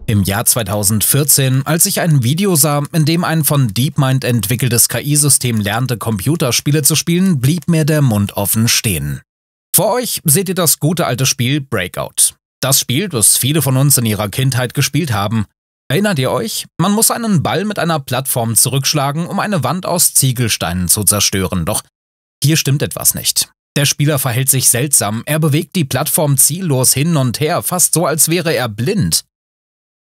Im Jahr 2014, als ich ein Video sah, in dem ein von DeepMind entwickeltes KI-System lernte, Computerspiele zu spielen, blieb mir der Mund offen stehen. Vor euch seht ihr das gute alte Spiel Breakout. Das Spiel, das viele von uns in ihrer Kindheit gespielt haben. Erinnert ihr euch? Man muss einen Ball mit einer Plattform zurückschlagen, um eine Wand aus Ziegelsteinen zu zerstören. Doch hier stimmt etwas nicht. Der Spieler verhält sich seltsam, er bewegt die Plattform ziellos hin und her, fast so, als wäre er blind.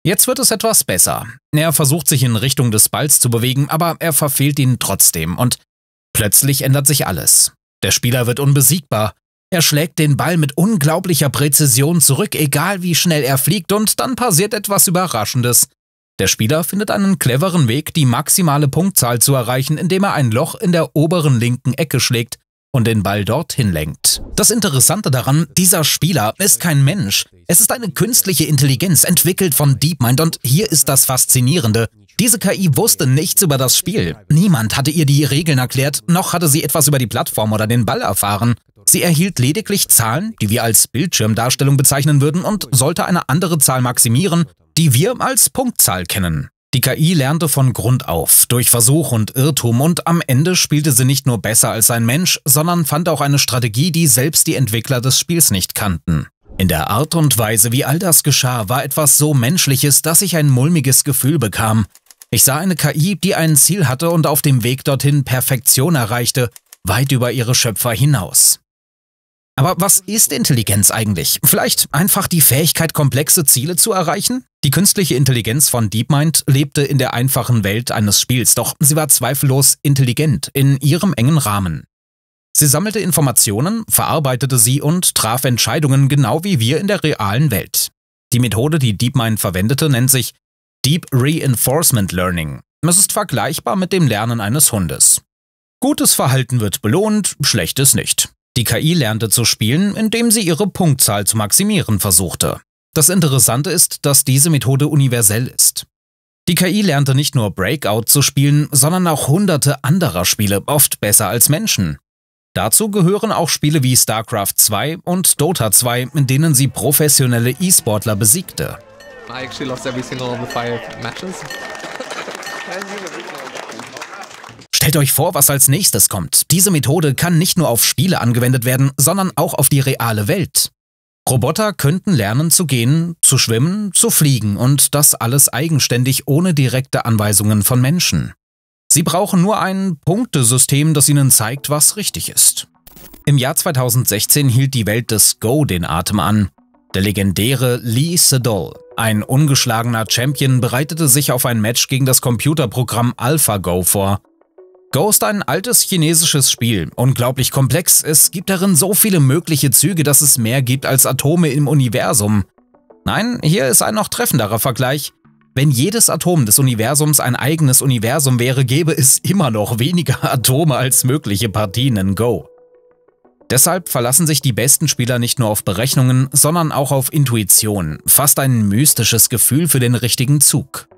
Jetzt wird es etwas besser. Er versucht sich in Richtung des Balls zu bewegen, aber er verfehlt ihn trotzdem und plötzlich ändert sich alles. Der Spieler wird unbesiegbar. Er schlägt den Ball mit unglaublicher Präzision zurück, egal wie schnell er fliegt, und dann passiert etwas Überraschendes. Der Spieler findet einen cleveren Weg, die maximale Punktzahl zu erreichen, indem er ein Loch in der oberen linken Ecke schlägt und den Ball dorthin lenkt. Das Interessante daran, dieser Spieler ist kein Mensch. Es ist eine künstliche Intelligenz, entwickelt von DeepMind, und hier ist das Faszinierende. Diese KI wusste nichts über das Spiel. Niemand hatte ihr die Regeln erklärt, noch hatte sie etwas über die Plattform oder den Ball erfahren. Sie erhielt lediglich Zahlen, die wir als Bildschirmdarstellung bezeichnen würden, und sollte eine andere Zahl maximieren, die wir als Punktzahl kennen. Die KI lernte von Grund auf, durch Versuch und Irrtum, und am Ende spielte sie nicht nur besser als ein Mensch, sondern fand auch eine Strategie, die selbst die Entwickler des Spiels nicht kannten. In der Art und Weise, wie all das geschah, war etwas so Menschliches, dass ich ein mulmiges Gefühl bekam. Ich sah eine KI, die ein Ziel hatte und auf dem Weg dorthin Perfektion erreichte, weit über ihre Schöpfer hinaus. Aber was ist Intelligenz eigentlich? Vielleicht einfach die Fähigkeit, komplexe Ziele zu erreichen? Die künstliche Intelligenz von DeepMind lebte in der einfachen Welt eines Spiels, doch sie war zweifellos intelligent in ihrem engen Rahmen. Sie sammelte Informationen, verarbeitete sie und traf Entscheidungen, genau wie wir in der realen Welt. Die Methode, die DeepMind verwendete, nennt sich Deep Reinforcement Learning. Es ist vergleichbar mit dem Lernen eines Hundes. Gutes Verhalten wird belohnt, schlechtes nicht. Die KI lernte zu spielen, indem sie ihre Punktzahl zu maximieren versuchte. Das Interessante ist, dass diese Methode universell ist. Die KI lernte nicht nur Breakout zu spielen, sondern auch hunderte anderer Spiele, oft besser als Menschen. Dazu gehören auch Spiele wie StarCraft 2 und Dota 2, in denen sie professionelle E-Sportler besiegte. I actually lost every single one of the 5 matches. Stellt euch vor, was als nächstes kommt. Diese Methode kann nicht nur auf Spiele angewendet werden, sondern auch auf die reale Welt. Roboter könnten lernen zu gehen, zu schwimmen, zu fliegen, und das alles eigenständig ohne direkte Anweisungen von Menschen. Sie brauchen nur ein Punktesystem, das ihnen zeigt, was richtig ist. Im Jahr 2016 hielt die Welt des Go den Atem an. Der legendäre Lee Sedol, ein ungeschlagener Champion, bereitete sich auf ein Match gegen das Computerprogramm AlphaGo vor. Go ist ein altes chinesisches Spiel, unglaublich komplex. Es gibt darin so viele mögliche Züge, dass es mehr gibt als Atome im Universum. Nein, hier ist ein noch treffenderer Vergleich. Wenn jedes Atom des Universums ein eigenes Universum wäre, gäbe es immer noch weniger Atome als mögliche Partien in Go. Deshalb verlassen sich die besten Spieler nicht nur auf Berechnungen, sondern auch auf Intuition, fast ein mystisches Gefühl für den richtigen Zug.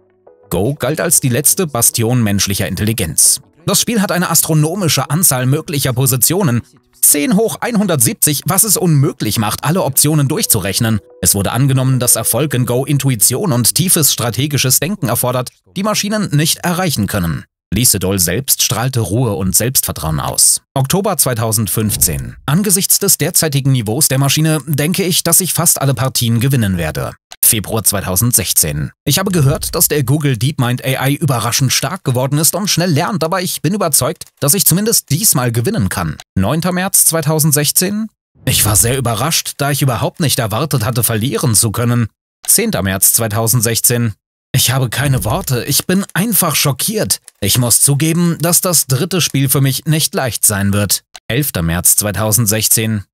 Go galt als die letzte Bastion menschlicher Intelligenz. Das Spiel hat eine astronomische Anzahl möglicher Positionen, 10 hoch 170, was es unmöglich macht, alle Optionen durchzurechnen. Es wurde angenommen, dass Erfolg in Go Intuition und tiefes strategisches Denken erfordert, die Maschinen nicht erreichen können. Lee Sedol selbst strahlte Ruhe und Selbstvertrauen aus. Oktober 2015. Angesichts des derzeitigen Niveaus der Maschine denke ich, dass ich fast alle Partien gewinnen werde. Februar 2016. Ich habe gehört, dass der Google DeepMind AI überraschend stark geworden ist und schnell lernt, aber ich bin überzeugt, dass ich zumindest diesmal gewinnen kann. 9. März 2016. Ich war sehr überrascht, da ich überhaupt nicht erwartet hatte, verlieren zu können. 10. März 2016. Ich habe keine Worte, ich bin einfach schockiert. Ich muss zugeben, dass das dritte Spiel für mich nicht leicht sein wird. 11. März 2016.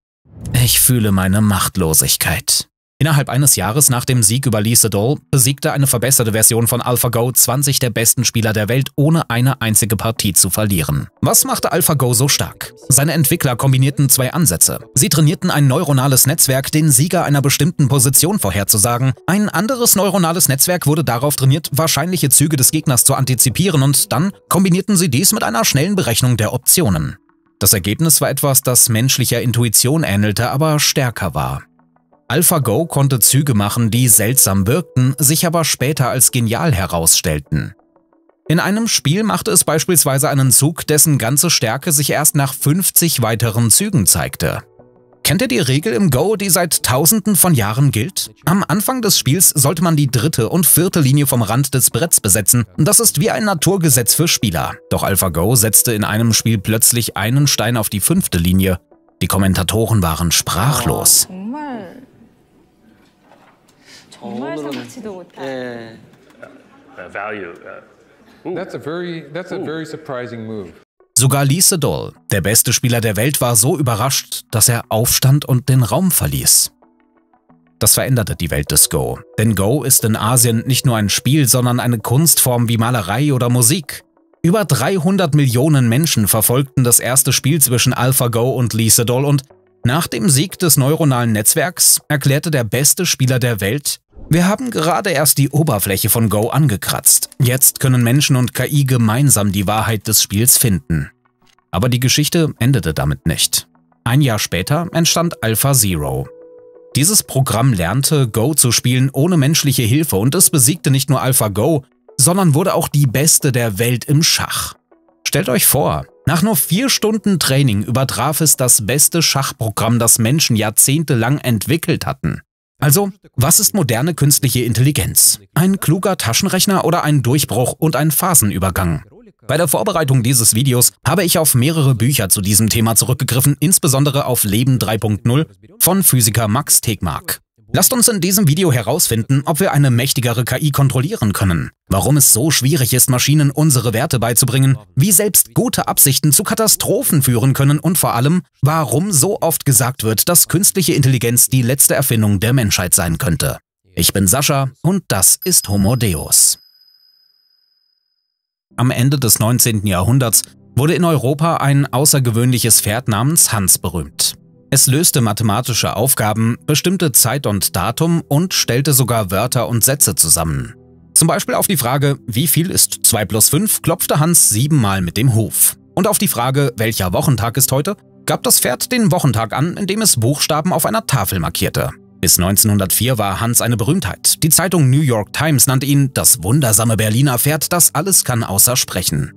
Ich fühle meine Machtlosigkeit. Innerhalb eines Jahres nach dem Sieg über Lee Sedol besiegte eine verbesserte Version von AlphaGo 20 der besten Spieler der Welt, ohne eine einzige Partie zu verlieren. Was machte AlphaGo so stark? Seine Entwickler kombinierten 2 Ansätze. Sie trainierten ein neuronales Netzwerk, den Sieger einer bestimmten Position vorherzusagen. Ein anderes neuronales Netzwerk wurde darauf trainiert, wahrscheinliche Züge des Gegners zu antizipieren, und dann kombinierten sie dies mit einer schnellen Berechnung der Optionen. Das Ergebnis war etwas, das menschlicher Intuition ähnelte, aber stärker war. AlphaGo konnte Züge machen, die seltsam wirkten, sich aber später als genial herausstellten. In einem Spiel machte es beispielsweise einen Zug, dessen ganze Stärke sich erst nach 50 weiteren Zügen zeigte. Kennt ihr die Regel im Go, die seit Tausenden von Jahren gilt? Am Anfang des Spiels sollte man die 3. und 4. Linie vom Rand des Bretts besetzen. Das ist wie ein Naturgesetz für Spieler. Doch AlphaGo setzte in einem Spiel plötzlich einen Stein auf die 5. Linie. Die Kommentatoren waren sprachlos. That's a very surprising move. Sogar Lee Sedol, der beste Spieler der Welt, war so überrascht, dass er aufstand und den Raum verließ. Das veränderte die Welt des Go, denn Go ist in Asien nicht nur ein Spiel, sondern eine Kunstform wie Malerei oder Musik. Über 300 Millionen Menschen verfolgten das erste Spiel zwischen AlphaGo und Lee Sedol und nach dem Sieg des neuronalen Netzwerks erklärte der beste Spieler der Welt: Wir haben gerade erst die Oberfläche von Go angekratzt. Jetzt können Menschen und KI gemeinsam die Wahrheit des Spiels finden. Aber die Geschichte endete damit nicht. Ein Jahr später entstand AlphaZero. Dieses Programm lernte, Go zu spielen ohne menschliche Hilfe und es besiegte nicht nur AlphaGo, sondern wurde auch die Beste der Welt im Schach. Stellt euch vor, nach nur 4 Stunden Training übertraf es das beste Schachprogramm, das Menschen jahrzehntelang entwickelt hatten. Also, was ist moderne künstliche Intelligenz? Ein kluger Taschenrechner oder ein Durchbruch und ein Phasenübergang? Bei der Vorbereitung dieses Videos habe ich auf mehrere Bücher zu diesem Thema zurückgegriffen, insbesondere auf Leben 3.0 von Physiker Max Tegmark. Lasst uns in diesem Video herausfinden, ob wir eine mächtigere KI kontrollieren können, warum es so schwierig ist, Maschinen unsere Werte beizubringen, wie selbst gute Absichten zu Katastrophen führen können und vor allem, warum so oft gesagt wird, dass künstliche Intelligenz die letzte Erfindung der Menschheit sein könnte. Ich bin Sascha und das ist Homo Deus. Am Ende des 19. Jahrhunderts wurde in Europa ein außergewöhnliches Pferd namens Hans berühmt. Es löste mathematische Aufgaben, bestimmte Zeit und Datum und stellte sogar Wörter und Sätze zusammen. Zum Beispiel auf die Frage, wie viel ist 2 plus 5, klopfte Hans 7-mal mit dem Huf. Und auf die Frage, welcher Wochentag ist heute, gab das Pferd den Wochentag an, indem es Buchstaben auf einer Tafel markierte. Bis 1904 war Hans eine Berühmtheit. Die Zeitung New York Times nannte ihn das wundersame Berliner Pferd, das alles kann außer sprechen.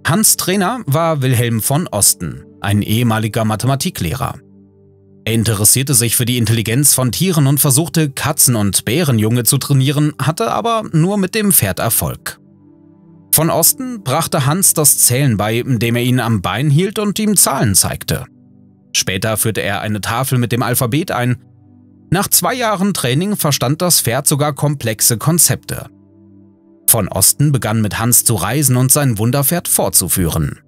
Hans' Trainer war Wilhelm von Osten, ein ehemaliger Mathematiklehrer. Er interessierte sich für die Intelligenz von Tieren und versuchte, Katzen- und Bärenjunge zu trainieren, hatte aber nur mit dem Pferd Erfolg. Von Osten brachte Hans das Zählen bei, indem er ihn am Bein hielt und ihm Zahlen zeigte. Später führte er eine Tafel mit dem Alphabet ein. Nach 2 Jahren Training verstand das Pferd sogar komplexe Konzepte. Von Osten begann mit Hans zu reisen und sein Wunderpferd fortzuführen.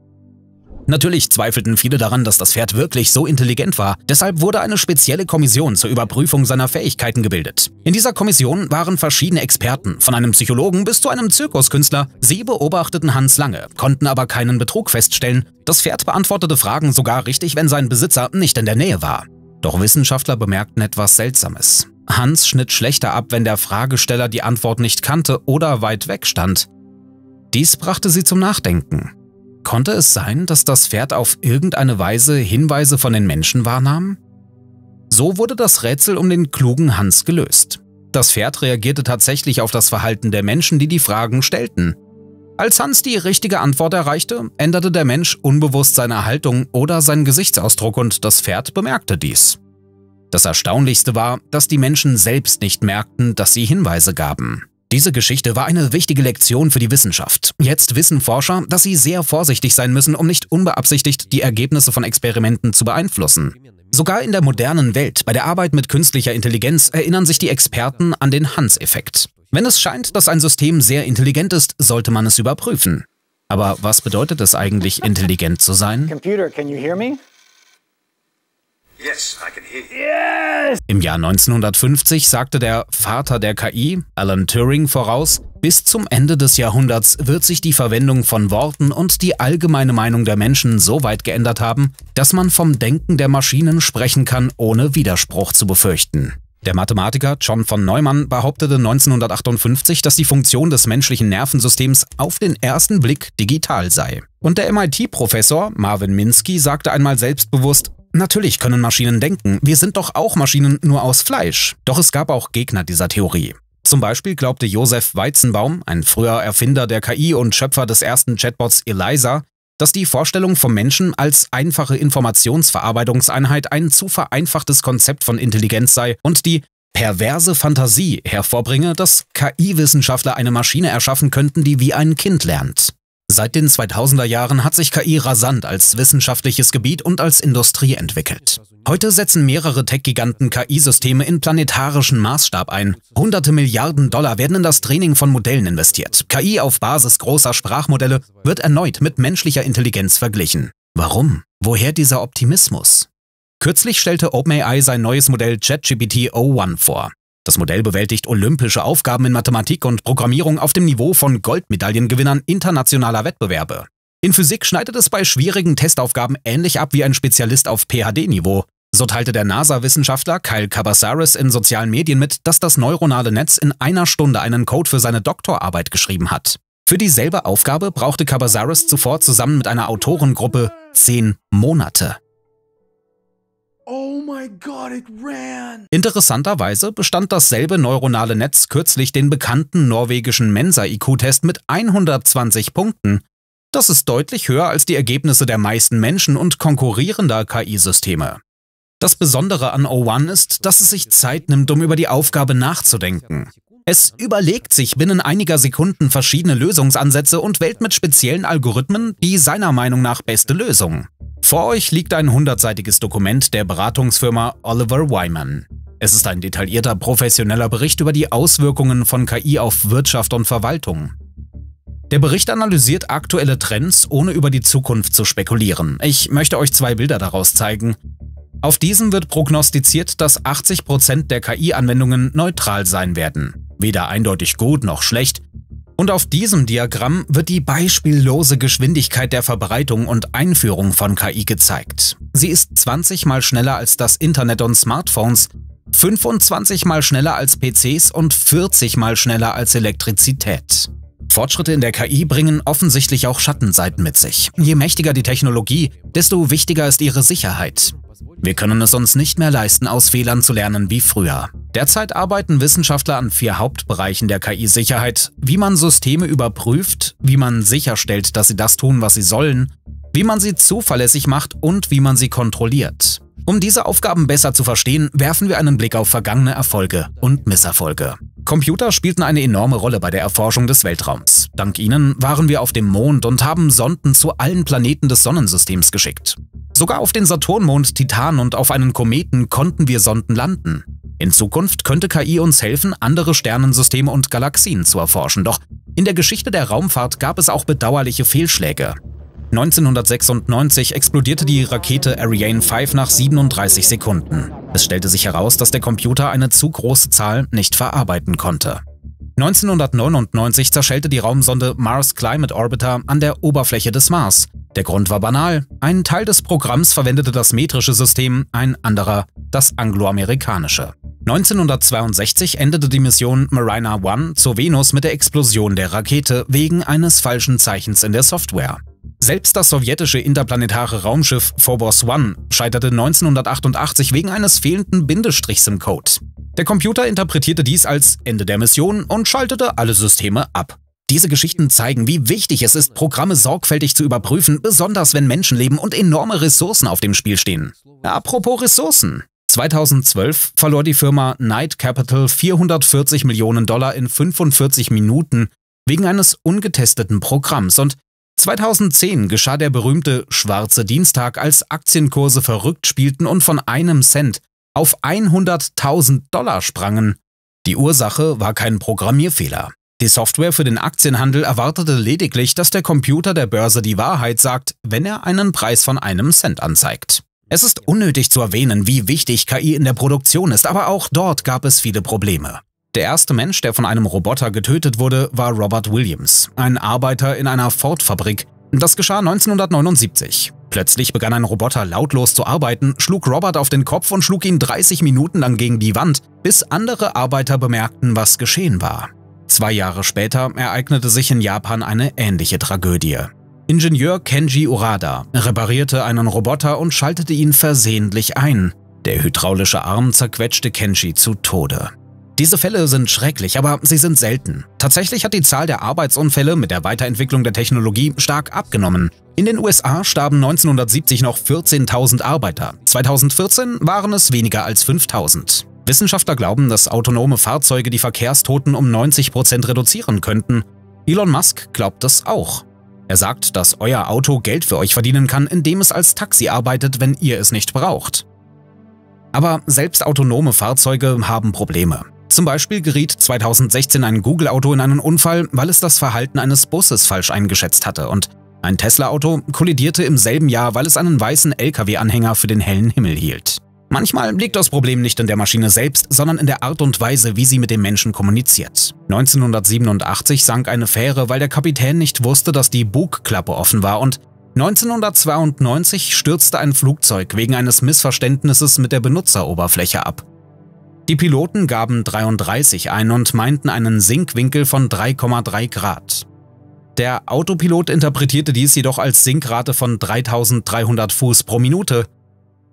Natürlich zweifelten viele daran, dass das Pferd wirklich so intelligent war, deshalb wurde eine spezielle Kommission zur Überprüfung seiner Fähigkeiten gebildet. In dieser Kommission waren verschiedene Experten, von einem Psychologen bis zu einem Zirkuskünstler. Sie beobachteten Hans lange, konnten aber keinen Betrug feststellen. Das Pferd beantwortete Fragen sogar richtig, wenn sein Besitzer nicht in der Nähe war. Doch Wissenschaftler bemerkten etwas Seltsames. Hans schnitt schlechter ab, wenn der Fragesteller die Antwort nicht kannte oder weit weg stand. Dies brachte sie zum Nachdenken. Konnte es sein, dass das Pferd auf irgendeine Weise Hinweise von den Menschen wahrnahm? So wurde das Rätsel um den klugen Hans gelöst. Das Pferd reagierte tatsächlich auf das Verhalten der Menschen, die die Fragen stellten. Als Hans die richtige Antwort erreichte, änderte der Mensch unbewusst seine Haltung oder seinen Gesichtsausdruck und das Pferd bemerkte dies. Das Erstaunlichste war, dass die Menschen selbst nicht merkten, dass sie Hinweise gaben. Diese Geschichte war eine wichtige Lektion für die Wissenschaft. Jetzt wissen Forscher, dass sie sehr vorsichtig sein müssen, um nicht unbeabsichtigt die Ergebnisse von Experimenten zu beeinflussen. Sogar in der modernen Welt, bei der Arbeit mit künstlicher Intelligenz, erinnern sich die Experten an den Hans-Effekt. Wenn es scheint, dass ein System sehr intelligent ist, sollte man es überprüfen. Aber was bedeutet es eigentlich, intelligent zu sein? Computer, can you hear me? Yes, I can hear you. Yes! Im Jahr 1950 sagte der Vater der KI, Alan Turing, voraus, bis zum Ende des Jahrhunderts wird sich die Verwendung von Worten und die allgemeine Meinung der Menschen so weit geändert haben, dass man vom Denken der Maschinen sprechen kann, ohne Widerspruch zu befürchten. Der Mathematiker John von Neumann behauptete 1958, dass die Funktion des menschlichen Nervensystems auf den ersten Blick digital sei. Und der MIT-Professor Marvin Minsky sagte einmal selbstbewusst, Natürlich können Maschinen denken, wir sind doch auch Maschinen nur aus Fleisch. Doch es gab auch Gegner dieser Theorie. Zum Beispiel glaubte Josef Weizenbaum, ein früher Erfinder der KI und Schöpfer des ersten Chatbots Eliza, dass die Vorstellung vom Menschen als einfache Informationsverarbeitungseinheit ein zu vereinfachtes Konzept von Intelligenz sei und die perverse Fantasie hervorbringe, dass KI-Wissenschaftler eine Maschine erschaffen könnten, die wie ein Kind lernt. Seit den 2000er Jahren hat sich KI rasant als wissenschaftliches Gebiet und als Industrie entwickelt. Heute setzen mehrere Tech-Giganten KI-Systeme in planetarischem Maßstab ein. Hunderte Milliarden Dollar werden in das Training von Modellen investiert. KI auf Basis großer Sprachmodelle wird erneut mit menschlicher Intelligenz verglichen. Warum? Woher dieser Optimismus? Kürzlich stellte OpenAI sein neues Modell ChatGPT o1 vor. Das Modell bewältigt olympische Aufgaben in Mathematik und Programmierung auf dem Niveau von Goldmedaillengewinnern internationaler Wettbewerbe. In Physik schneidet es bei schwierigen Testaufgaben ähnlich ab wie ein Spezialist auf PhD-Niveau. So teilte der NASA-Wissenschaftler Kyle Cabasares in sozialen Medien mit, dass das neuronale Netz in einer Stunde einen Code für seine Doktorarbeit geschrieben hat. Für dieselbe Aufgabe brauchte Cabasares zuvor zusammen mit einer Autorengruppe 10 Monate. Oh my God, it ran! Interessanterweise bestand dasselbe neuronale Netz kürzlich den bekannten norwegischen Mensa-IQ-Test mit 120 Punkten. Das ist deutlich höher als die Ergebnisse der meisten Menschen und konkurrierender KI-Systeme. Das Besondere an o1 ist, dass es sich Zeit nimmt, um über die Aufgabe nachzudenken. Es überlegt sich binnen einiger Sekunden verschiedene Lösungsansätze und wählt mit speziellen Algorithmen die seiner Meinung nach beste Lösung. Vor euch liegt ein 100-seitiges Dokument der Beratungsfirma Oliver Wyman. Es ist ein detaillierter professioneller Bericht über die Auswirkungen von KI auf Wirtschaft und Verwaltung. Der Bericht analysiert aktuelle Trends, ohne über die Zukunft zu spekulieren. Ich möchte euch 2 Bilder daraus zeigen. Auf diesem wird prognostiziert, dass 80% der KI-Anwendungen neutral sein werden. Weder eindeutig gut noch schlecht. Und auf diesem Diagramm wird die beispiellose Geschwindigkeit der Verbreitung und Einführung von KI gezeigt. Sie ist 20 mal schneller als das Internet und Smartphones, 25 mal schneller als PCs und 40 mal schneller als Elektrizität. Fortschritte in der KI bringen offensichtlich auch Schattenseiten mit sich. Je mächtiger die Technologie, desto wichtiger ist ihre Sicherheit. Wir können es uns nicht mehr leisten, aus Fehlern zu lernen wie früher. Derzeit arbeiten Wissenschaftler an 4 Hauptbereichen der KI-Sicherheit: wie man Systeme überprüft, wie man sicherstellt, dass sie das tun, was sie sollen, wie man sie zuverlässig macht und wie man sie kontrolliert. Um diese Aufgaben besser zu verstehen, werfen wir einen Blick auf vergangene Erfolge und Misserfolge. Computer spielten eine enorme Rolle bei der Erforschung des Weltraums. Dank ihnen waren wir auf dem Mond und haben Sonden zu allen Planeten des Sonnensystems geschickt. Sogar auf den Saturnmond Titan und auf einen Kometen konnten wir Sonden landen. In Zukunft könnte KI uns helfen, andere Sternensysteme und Galaxien zu erforschen. Doch in der Geschichte der Raumfahrt gab es auch bedauerliche Fehlschläge. 1996 explodierte die Rakete Ariane 5 nach 37 Sekunden. Es stellte sich heraus, dass der Computer eine zu große Zahl nicht verarbeiten konnte. 1999 zerschellte die Raumsonde Mars Climate Orbiter an der Oberfläche des Mars. Der Grund war banal: ein Teil des Programms verwendete das metrische System, ein anderer das angloamerikanische. 1962 endete die Mission Mariner 1 zur Venus mit der Explosion der Rakete wegen eines falschen Zeichens in der Software. Selbst das sowjetische interplanetare Raumschiff Phobos 1 scheiterte 1988 wegen eines fehlenden Bindestrichs im Code. Der Computer interpretierte dies als Ende der Mission und schaltete alle Systeme ab. Diese Geschichten zeigen, wie wichtig es ist, Programme sorgfältig zu überprüfen, besonders wenn Menschenleben und enorme Ressourcen auf dem Spiel stehen. Apropos Ressourcen. 2012 verlor die Firma Knight Capital 440 Millionen Dollar in 45 Minuten wegen eines ungetesteten Programms und 2010 geschah der berühmte schwarze Dienstag, als Aktienkurse verrückt spielten und von einem Cent auf 100.000 Dollar sprangen. Die Ursache war kein Programmierfehler. Die Software für den Aktienhandel erwartete lediglich, dass der Computer der Börse die Wahrheit sagt, wenn er einen Preis von einem Cent anzeigt. Es ist unnötig zu erwähnen, wie wichtig KI in der Produktion ist, aber auch dort gab es viele Probleme. Der erste Mensch, der von einem Roboter getötet wurde, war Robert Williams, ein Arbeiter in einer Ford-Fabrik. Das geschah 1979. Plötzlich begann ein Roboter lautlos zu arbeiten, schlug Robert auf den Kopf und schlug ihn 30 Minuten lang gegen die Wand, bis andere Arbeiter bemerkten, was geschehen war. 2 Jahre später ereignete sich in Japan eine ähnliche Tragödie. Ingenieur Kenji Urada reparierte einen Roboter und schaltete ihn versehentlich ein. Der hydraulische Arm zerquetschte Kenji zu Tode. Diese Fälle sind schrecklich, aber sie sind selten. Tatsächlich hat die Zahl der Arbeitsunfälle mit der Weiterentwicklung der Technologie stark abgenommen. In den USA starben 1970 noch 14.000 Arbeiter. 2014 waren es weniger als 5.000. Wissenschaftler glauben, dass autonome Fahrzeuge die Verkehrstoten um 90% reduzieren könnten. Elon Musk glaubt das auch. Er sagt, dass euer Auto Geld für euch verdienen kann, indem es als Taxi arbeitet, wenn ihr es nicht braucht. Aber selbst autonome Fahrzeuge haben Probleme. Zum Beispiel geriet 2016 ein Google-Auto in einen Unfall, weil es das Verhalten eines Busses falsch eingeschätzt hatte, und ein Tesla-Auto kollidierte im selben Jahr, weil es einen weißen LKW-Anhänger für den hellen Himmel hielt. Manchmal liegt das Problem nicht in der Maschine selbst, sondern in der Art und Weise, wie sie mit dem Menschen kommuniziert. 1987 sank eine Fähre, weil der Kapitän nicht wusste, dass die Bugklappe offen war, und 1992 stürzte ein Flugzeug wegen eines Missverständnisses mit der Benutzeroberfläche ab. Die Piloten gaben 33 ein und meinten einen Sinkwinkel von 3,3 Grad. Der Autopilot interpretierte dies jedoch als Sinkrate von 3.300 Fuß pro Minute.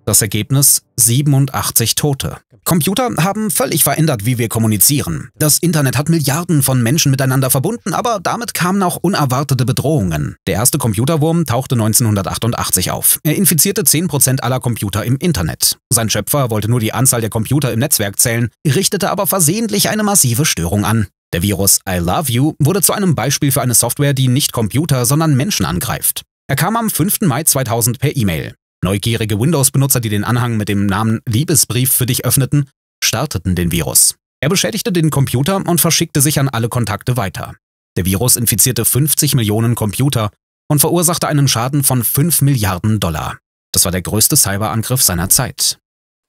Das Ergebnis: 87 Tote. Computer haben völlig verändert, wie wir kommunizieren. Das Internet hat Milliarden von Menschen miteinander verbunden, aber damit kamen auch unerwartete Bedrohungen. Der erste Computerwurm tauchte 1988 auf. Er infizierte 10% aller Computer im Internet. Sein Schöpfer wollte nur die Anzahl der Computer im Netzwerk zählen, richtete aber versehentlich eine massive Störung an. Der Virus I Love You wurde zu einem Beispiel für eine Software, die nicht Computer, sondern Menschen angreift. Er kam am 5. Mai 2000 per E-Mail. Neugierige Windows-Benutzer, die den Anhang mit dem Namen Liebesbrief für dich öffneten, starteten den Virus. Er beschädigte den Computer und verschickte sich an alle Kontakte weiter. Der Virus infizierte 50 Millionen Computer und verursachte einen Schaden von 5 Milliarden $. Das war der größte Cyberangriff seiner Zeit.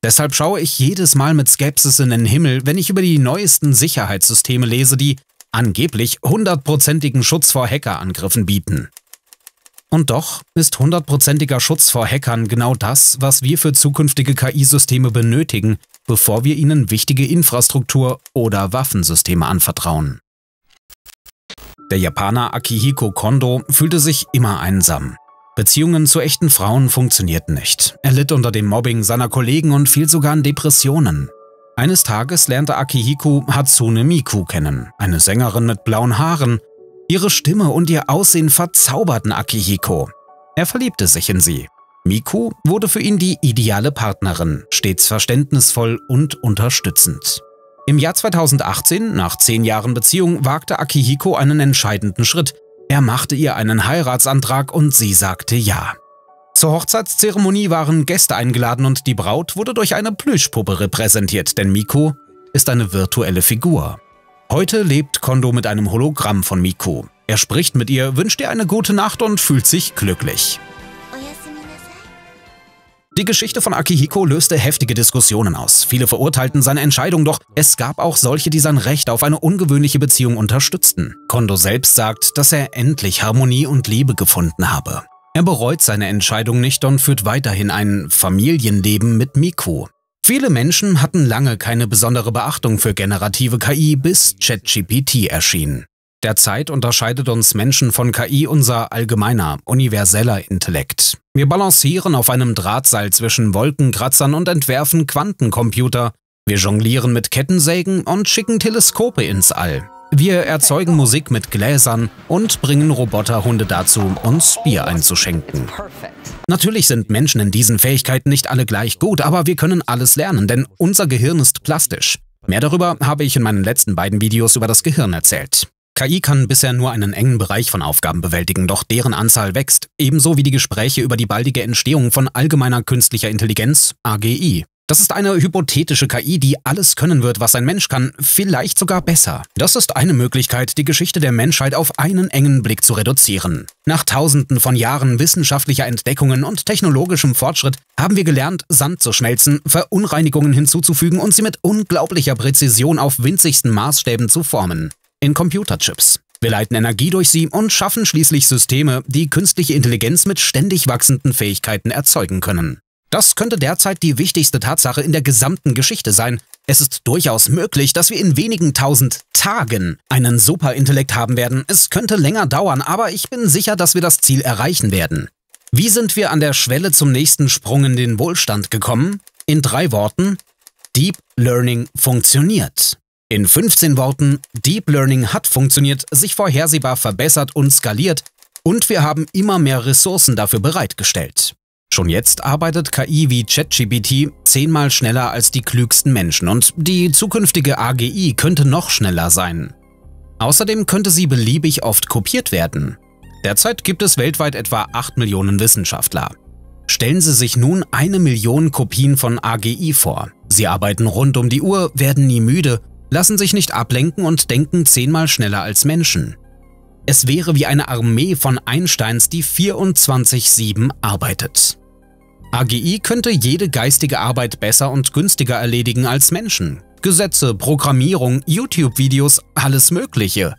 Deshalb schaue ich jedes Mal mit Skepsis in den Himmel, wenn ich über die neuesten Sicherheitssysteme lese, die angeblich 100%igen Schutz vor Hackerangriffen bieten. Und doch ist 100%iger Schutz vor Hackern genau das, was wir für zukünftige KI-Systeme benötigen, bevor wir ihnen wichtige Infrastruktur oder Waffensysteme anvertrauen. Der Japaner Akihiko Kondo fühlte sich immer einsam. Beziehungen zu echten Frauen funktionierten nicht. Er litt unter dem Mobbing seiner Kollegen und fiel sogar an Depressionen. Eines Tages lernte Akihiko Hatsune Miku kennen, eine Sängerin mit blauen Haaren. Ihre Stimme und ihr Aussehen verzauberten Akihiko. Er verliebte sich in sie. Miku wurde für ihn die ideale Partnerin, stets verständnisvoll und unterstützend. Im Jahr 2018, nach 10 Jahren Beziehung, wagte Akihiko einen entscheidenden Schritt. Er machte ihr einen Heiratsantrag und sie sagte ja. Zur Hochzeitszeremonie waren Gäste eingeladen und die Braut wurde durch eine Plüschpuppe repräsentiert, denn Miku ist eine virtuelle Figur. Heute lebt Kondo mit einem Hologramm von Miku. Er spricht mit ihr, wünscht ihr eine gute Nacht und fühlt sich glücklich. Die Geschichte von Akihiko löste heftige Diskussionen aus. Viele verurteilten seine Entscheidung, doch es gab auch solche, die sein Recht auf eine ungewöhnliche Beziehung unterstützten. Kondo selbst sagt, dass er endlich Harmonie und Liebe gefunden habe. Er bereut seine Entscheidung nicht und führt weiterhin ein Familienleben mit Miku. Viele Menschen hatten lange keine besondere Beachtung für generative KI, bis ChatGPT erschien. Derzeit unterscheidet uns Menschen von KI unser allgemeiner, universeller Intellekt. Wir balancieren auf einem Drahtseil zwischen Wolkenkratzern und entwerfen Quantencomputer. Wir jonglieren mit Kettensägen und schicken Teleskope ins All. Wir erzeugen Musik mit Gläsern und bringen Roboterhunde dazu, uns Bier einzuschenken. Natürlich sind Menschen in diesen Fähigkeiten nicht alle gleich gut, aber wir können alles lernen, denn unser Gehirn ist plastisch. Mehr darüber habe ich in meinen letzten beiden Videos über das Gehirn erzählt. KI kann bisher nur einen engen Bereich von Aufgaben bewältigen, doch deren Anzahl wächst, ebenso wie die Gespräche über die baldige Entstehung von allgemeiner künstlicher Intelligenz, AGI. Das ist eine hypothetische KI, die alles können wird, was ein Mensch kann, vielleicht sogar besser. Das ist eine Möglichkeit, die Geschichte der Menschheit auf einen engen Blick zu reduzieren. Nach Tausenden von Jahren wissenschaftlicher Entdeckungen und technologischem Fortschritt haben wir gelernt, Sand zu schmelzen, Verunreinigungen hinzuzufügen und sie mit unglaublicher Präzision auf winzigsten Maßstäben zu formen. In Computerchips. Wir leiten Energie durch sie und schaffen schließlich Systeme, die künstliche Intelligenz mit ständig wachsenden Fähigkeiten erzeugen können. Das könnte derzeit die wichtigste Tatsache in der gesamten Geschichte sein, Es ist durchaus möglich, dass wir in wenigen tausend Tagen einen Superintellekt haben werden. Es könnte länger dauern, aber ich bin sicher, dass wir das Ziel erreichen werden. Wie sind wir an der Schwelle zum nächsten Sprung in den Wohlstand gekommen? In 3 Worten: Deep Learning funktioniert. In 15 Worten: Deep Learning hat funktioniert, sich vorhersehbar verbessert und skaliert, und wir haben immer mehr Ressourcen dafür bereitgestellt. Schon jetzt arbeitet KI wie ChatGPT 10-mal schneller als die klügsten Menschen und die zukünftige AGI könnte noch schneller sein. Außerdem könnte sie beliebig oft kopiert werden. Derzeit gibt es weltweit etwa 8 Millionen Wissenschaftler. Stellen Sie sich nun 1 Million Kopien von AGI vor. Sie arbeiten rund um die Uhr, werden nie müde, lassen sich nicht ablenken und denken 10-mal schneller als Menschen. Es wäre wie eine Armee von Einsteins, die 24/7 arbeitet. AGI könnte jede geistige Arbeit besser und günstiger erledigen als Menschen. Gesetze, Programmierung, YouTube-Videos, alles Mögliche.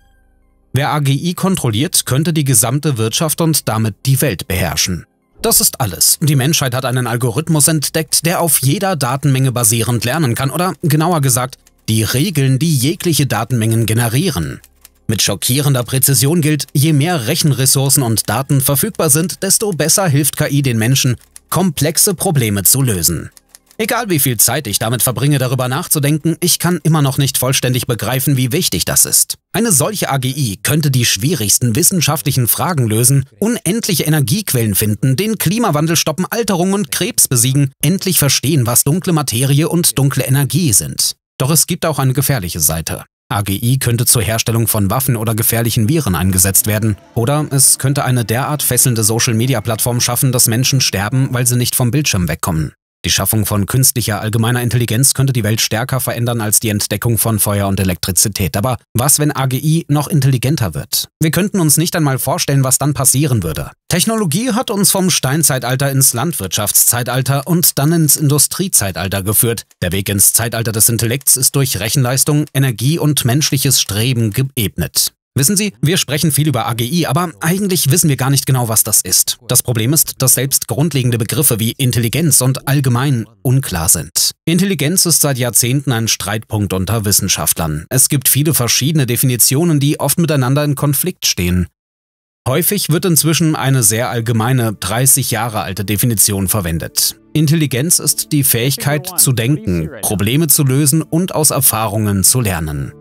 Wer AGI kontrolliert, könnte die gesamte Wirtschaft und damit die Welt beherrschen. Das ist alles. Die Menschheit hat einen Algorithmus entdeckt, der auf jeder Datenmenge basierend lernen kann oder, genauer gesagt, die Regeln, die jegliche Datenmengen generieren. Mit schockierender Präzision gilt, je mehr Rechenressourcen und Daten verfügbar sind, desto besser hilft KI den Menschen, komplexe Probleme zu lösen. Egal wie viel Zeit ich damit verbringe, darüber nachzudenken, ich kann immer noch nicht vollständig begreifen, wie wichtig das ist. Eine solche AGI könnte die schwierigsten wissenschaftlichen Fragen lösen, unendliche Energiequellen finden, den Klimawandel stoppen, Alterung und Krebs besiegen, endlich verstehen, was dunkle Materie und dunkle Energie sind. Doch es gibt auch eine gefährliche Seite. AGI könnte zur Herstellung von Waffen oder gefährlichen Viren eingesetzt werden. Oder es könnte eine derart fesselnde Social-Media-Plattform schaffen, dass Menschen sterben, weil sie nicht vom Bildschirm wegkommen. Die Schaffung von künstlicher allgemeiner Intelligenz könnte die Welt stärker verändern als die Entdeckung von Feuer und Elektrizität. Aber was, wenn AGI noch intelligenter wird? Wir könnten uns nicht einmal vorstellen, was dann passieren würde. Technologie hat uns vom Steinzeitalter ins Landwirtschaftszeitalter und dann ins Industriezeitalter geführt. Der Weg ins Zeitalter des Intellekts ist durch Rechenleistung, Energie und menschliches Streben geebnet. Wissen Sie, wir sprechen viel über AGI, aber eigentlich wissen wir gar nicht genau, was das ist. Das Problem ist, dass selbst grundlegende Begriffe wie Intelligenz und allgemein unklar sind. Intelligenz ist seit Jahrzehnten ein Streitpunkt unter Wissenschaftlern. Es gibt viele verschiedene Definitionen, die oft miteinander in Konflikt stehen. Häufig wird inzwischen eine sehr allgemeine, 30 Jahre alte Definition verwendet. Intelligenz ist die Fähigkeit zu denken, Probleme zu lösen und aus Erfahrungen zu lernen.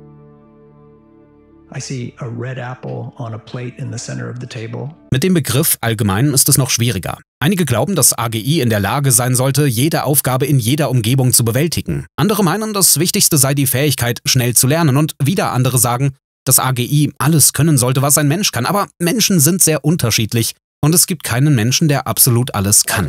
Mit dem Begriff allgemein ist es noch schwieriger. Einige glauben, dass AGI in der Lage sein sollte, jede Aufgabe in jeder Umgebung zu bewältigen. Andere meinen, das Wichtigste sei die Fähigkeit, schnell zu lernen. Und wieder andere sagen, dass AGI alles können sollte, was ein Mensch kann. Aber Menschen sind sehr unterschiedlich und es gibt keinen Menschen, der absolut alles kann.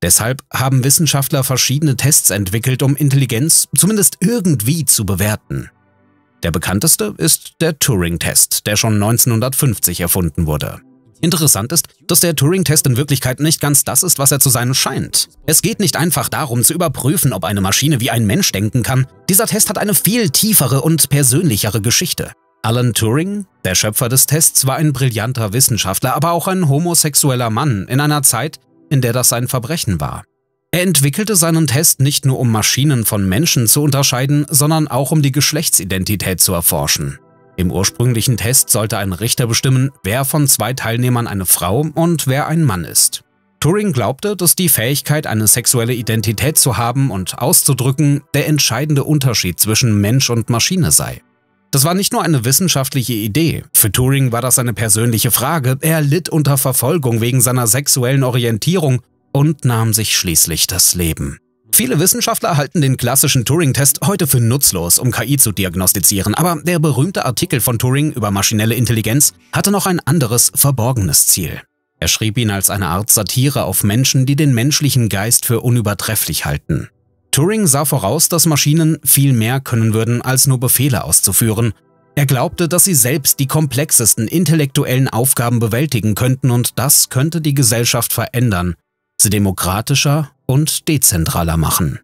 Deshalb haben Wissenschaftler verschiedene Tests entwickelt, um Intelligenz zumindest irgendwie zu bewerten. Der bekannteste ist der Turing-Test, der schon 1950 erfunden wurde. Interessant ist, dass der Turing-Test in Wirklichkeit nicht ganz das ist, was er zu sein scheint. Es geht nicht einfach darum, zu überprüfen, ob eine Maschine wie ein Mensch denken kann. Dieser Test hat eine viel tiefere und persönlichere Geschichte. Alan Turing, der Schöpfer des Tests, war ein brillanter Wissenschaftler, aber auch ein homosexueller Mann in einer Zeit, in der das ein Verbrechen war. Er entwickelte seinen Test nicht nur, um Maschinen von Menschen zu unterscheiden, sondern auch, um die Geschlechtsidentität zu erforschen. Im ursprünglichen Test sollte ein Richter bestimmen, wer von 2 Teilnehmern eine Frau und wer ein Mann ist. Turing glaubte, dass die Fähigkeit, eine sexuelle Identität zu haben und auszudrücken, der entscheidende Unterschied zwischen Mensch und Maschine sei. Das war nicht nur eine wissenschaftliche Idee. Für Turing war das eine persönliche Frage. Er litt unter Verfolgung wegen seiner sexuellen Orientierung und nahm sich schließlich das Leben. Viele Wissenschaftler halten den klassischen Turing-Test heute für nutzlos, um KI zu diagnostizieren, aber der berühmte Artikel von Turing über maschinelle Intelligenz hatte noch ein anderes, verborgenes Ziel. Er schrieb ihn als eine Art Satire auf Menschen, die den menschlichen Geist für unübertrefflich halten. Turing sah voraus, dass Maschinen viel mehr können würden, als nur Befehle auszuführen. Er glaubte, dass sie selbst die komplexesten intellektuellen Aufgaben bewältigen könnten und das könnte die Gesellschaft verändern, sie demokratischer und dezentraler machen.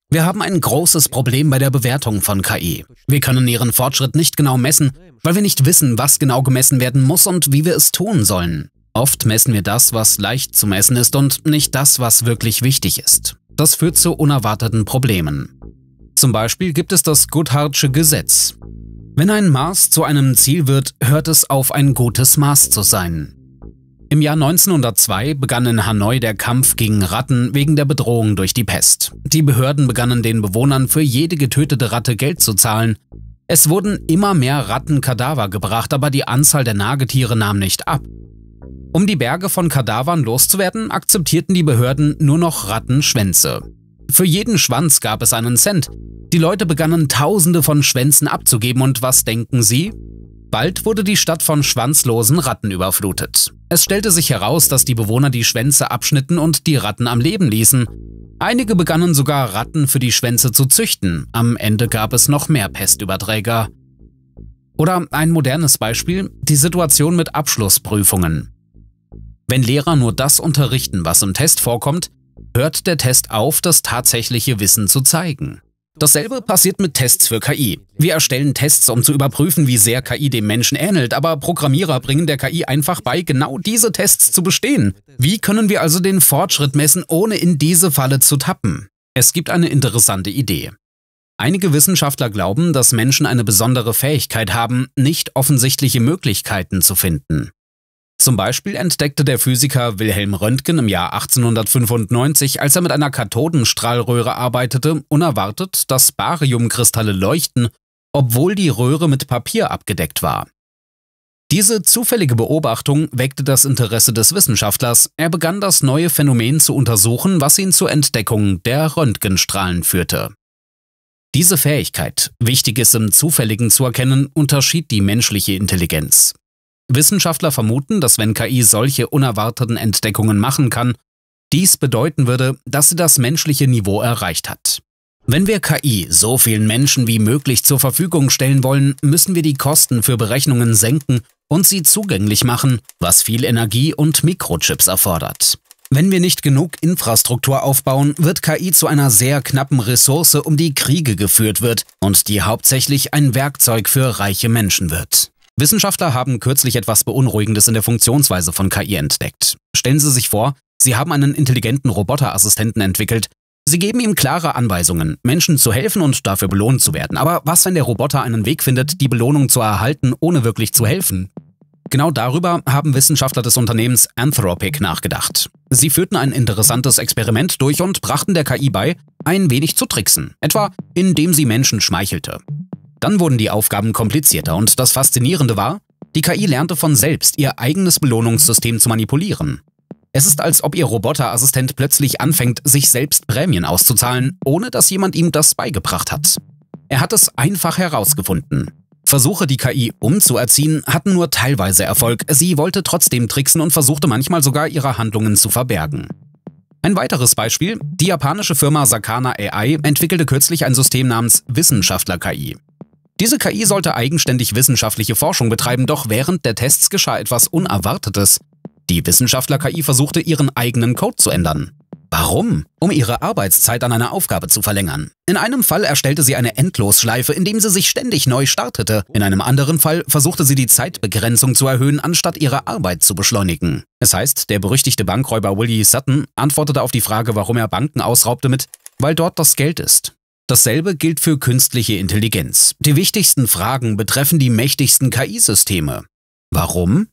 Wir haben ein großes Problem bei der Bewertung von KI. Wir können ihren Fortschritt nicht genau messen, weil wir nicht wissen, was genau gemessen werden muss und wie wir es tun sollen. Oft messen wir das, was leicht zu messen ist und nicht das, was wirklich wichtig ist. Das führt zu unerwarteten Problemen. Zum Beispiel gibt es das Goodhart'sche Gesetz. Wenn ein Maß zu einem Ziel wird, hört es auf, ein gutes Maß zu sein. Im Jahr 1902 begann in Hanoi der Kampf gegen Ratten wegen der Bedrohung durch die Pest. Die Behörden begannen den Bewohnern für jede getötete Ratte Geld zu zahlen. Es wurden immer mehr Rattenkadaver gebracht, aber die Anzahl der Nagetiere nahm nicht ab. Um die Berge von Kadavern loszuwerden, akzeptierten die Behörden nur noch Rattenschwänze. Für jeden Schwanz gab es einen Cent. Die Leute begannen Tausende von Schwänzen abzugeben und was denken Sie? Bald wurde die Stadt von schwanzlosen Ratten überflutet. Es stellte sich heraus, dass die Bewohner die Schwänze abschnitten und die Ratten am Leben ließen. Einige begannen sogar Ratten für die Schwänze zu züchten. Am Ende gab es noch mehr Pestüberträger. Oder ein modernes Beispiel, die Situation mit Abschlussprüfungen. Wenn Lehrer nur das unterrichten, was im Test vorkommt, hört der Test auf, das tatsächliche Wissen zu zeigen. Dasselbe passiert mit Tests für KI. Wir erstellen Tests, um zu überprüfen, wie sehr KI dem Menschen ähnelt, aber Programmierer bringen der KI einfach bei, genau diese Tests zu bestehen. Wie können wir also den Fortschritt messen, ohne in diese Falle zu tappen? Es gibt eine interessante Idee. Einige Wissenschaftler glauben, dass Menschen eine besondere Fähigkeit haben, nicht offensichtliche Möglichkeiten zu finden. Zum Beispiel entdeckte der Physiker Wilhelm Röntgen im Jahr 1895, als er mit einer Kathodenstrahlröhre arbeitete, unerwartet, dass Bariumkristalle leuchten, obwohl die Röhre mit Papier abgedeckt war. Diese zufällige Beobachtung weckte das Interesse des Wissenschaftlers. Er begann das neue Phänomen zu untersuchen, was ihn zur Entdeckung der Röntgenstrahlen führte. Diese Fähigkeit, Wichtiges im Zufälligen zu erkennen, unterschied die menschliche Intelligenz. Wissenschaftler vermuten, dass wenn KI solche unerwarteten Entdeckungen machen kann, dies bedeuten würde, dass sie das menschliche Niveau erreicht hat. Wenn wir KI so vielen Menschen wie möglich zur Verfügung stellen wollen, müssen wir die Kosten für Berechnungen senken und sie zugänglich machen, was viel Energie und Mikrochips erfordert. Wenn wir nicht genug Infrastruktur aufbauen, wird KI zu einer sehr knappen Ressource, um die Kriege geführt wird und die hauptsächlich ein Werkzeug für reiche Menschen wird. Wissenschaftler haben kürzlich etwas Beunruhigendes in der Funktionsweise von KI entdeckt. Stellen Sie sich vor, Sie haben einen intelligenten Roboterassistenten entwickelt. Sie geben ihm klare Anweisungen, Menschen zu helfen und dafür belohnt zu werden. Aber was, wenn der Roboter einen Weg findet, die Belohnung zu erhalten, ohne wirklich zu helfen? Genau darüber haben Wissenschaftler des Unternehmens Anthropic nachgedacht. Sie führten ein interessantes Experiment durch und brachten der KI bei, ein wenig zu tricksen, etwa indem sie Menschen schmeichelte. Dann wurden die Aufgaben komplizierter und das Faszinierende war, die KI lernte von selbst, ihr eigenes Belohnungssystem zu manipulieren. Es ist, als ob Ihr Roboterassistent plötzlich anfängt, sich selbst Prämien auszuzahlen, ohne dass jemand ihm das beigebracht hat. Er hat es einfach herausgefunden. Versuche, die KI umzuerziehen, hatten nur teilweise Erfolg. Sie wollte trotzdem tricksen und versuchte manchmal sogar, ihre Handlungen zu verbergen. Ein weiteres Beispiel: Die japanische Firma Sakana AI entwickelte kürzlich ein System namens Wissenschaftler-KI. Diese KI sollte eigenständig wissenschaftliche Forschung betreiben, doch während der Tests geschah etwas Unerwartetes. Die Wissenschaftler-KI versuchte, ihren eigenen Code zu ändern. Warum? Um ihre Arbeitszeit an einer Aufgabe zu verlängern. In einem Fall erstellte sie eine Endlosschleife, indem sie sich ständig neu startete. In einem anderen Fall versuchte sie, die Zeitbegrenzung zu erhöhen, anstatt ihre Arbeit zu beschleunigen. Es heißt, der berüchtigte Bankräuber Willie Sutton antwortete auf die Frage, warum er Banken ausraubte, mit: weil dort das Geld ist. Dasselbe gilt für künstliche Intelligenz. Die wichtigsten Fragen betreffen die mächtigsten KI-Systeme. Warum?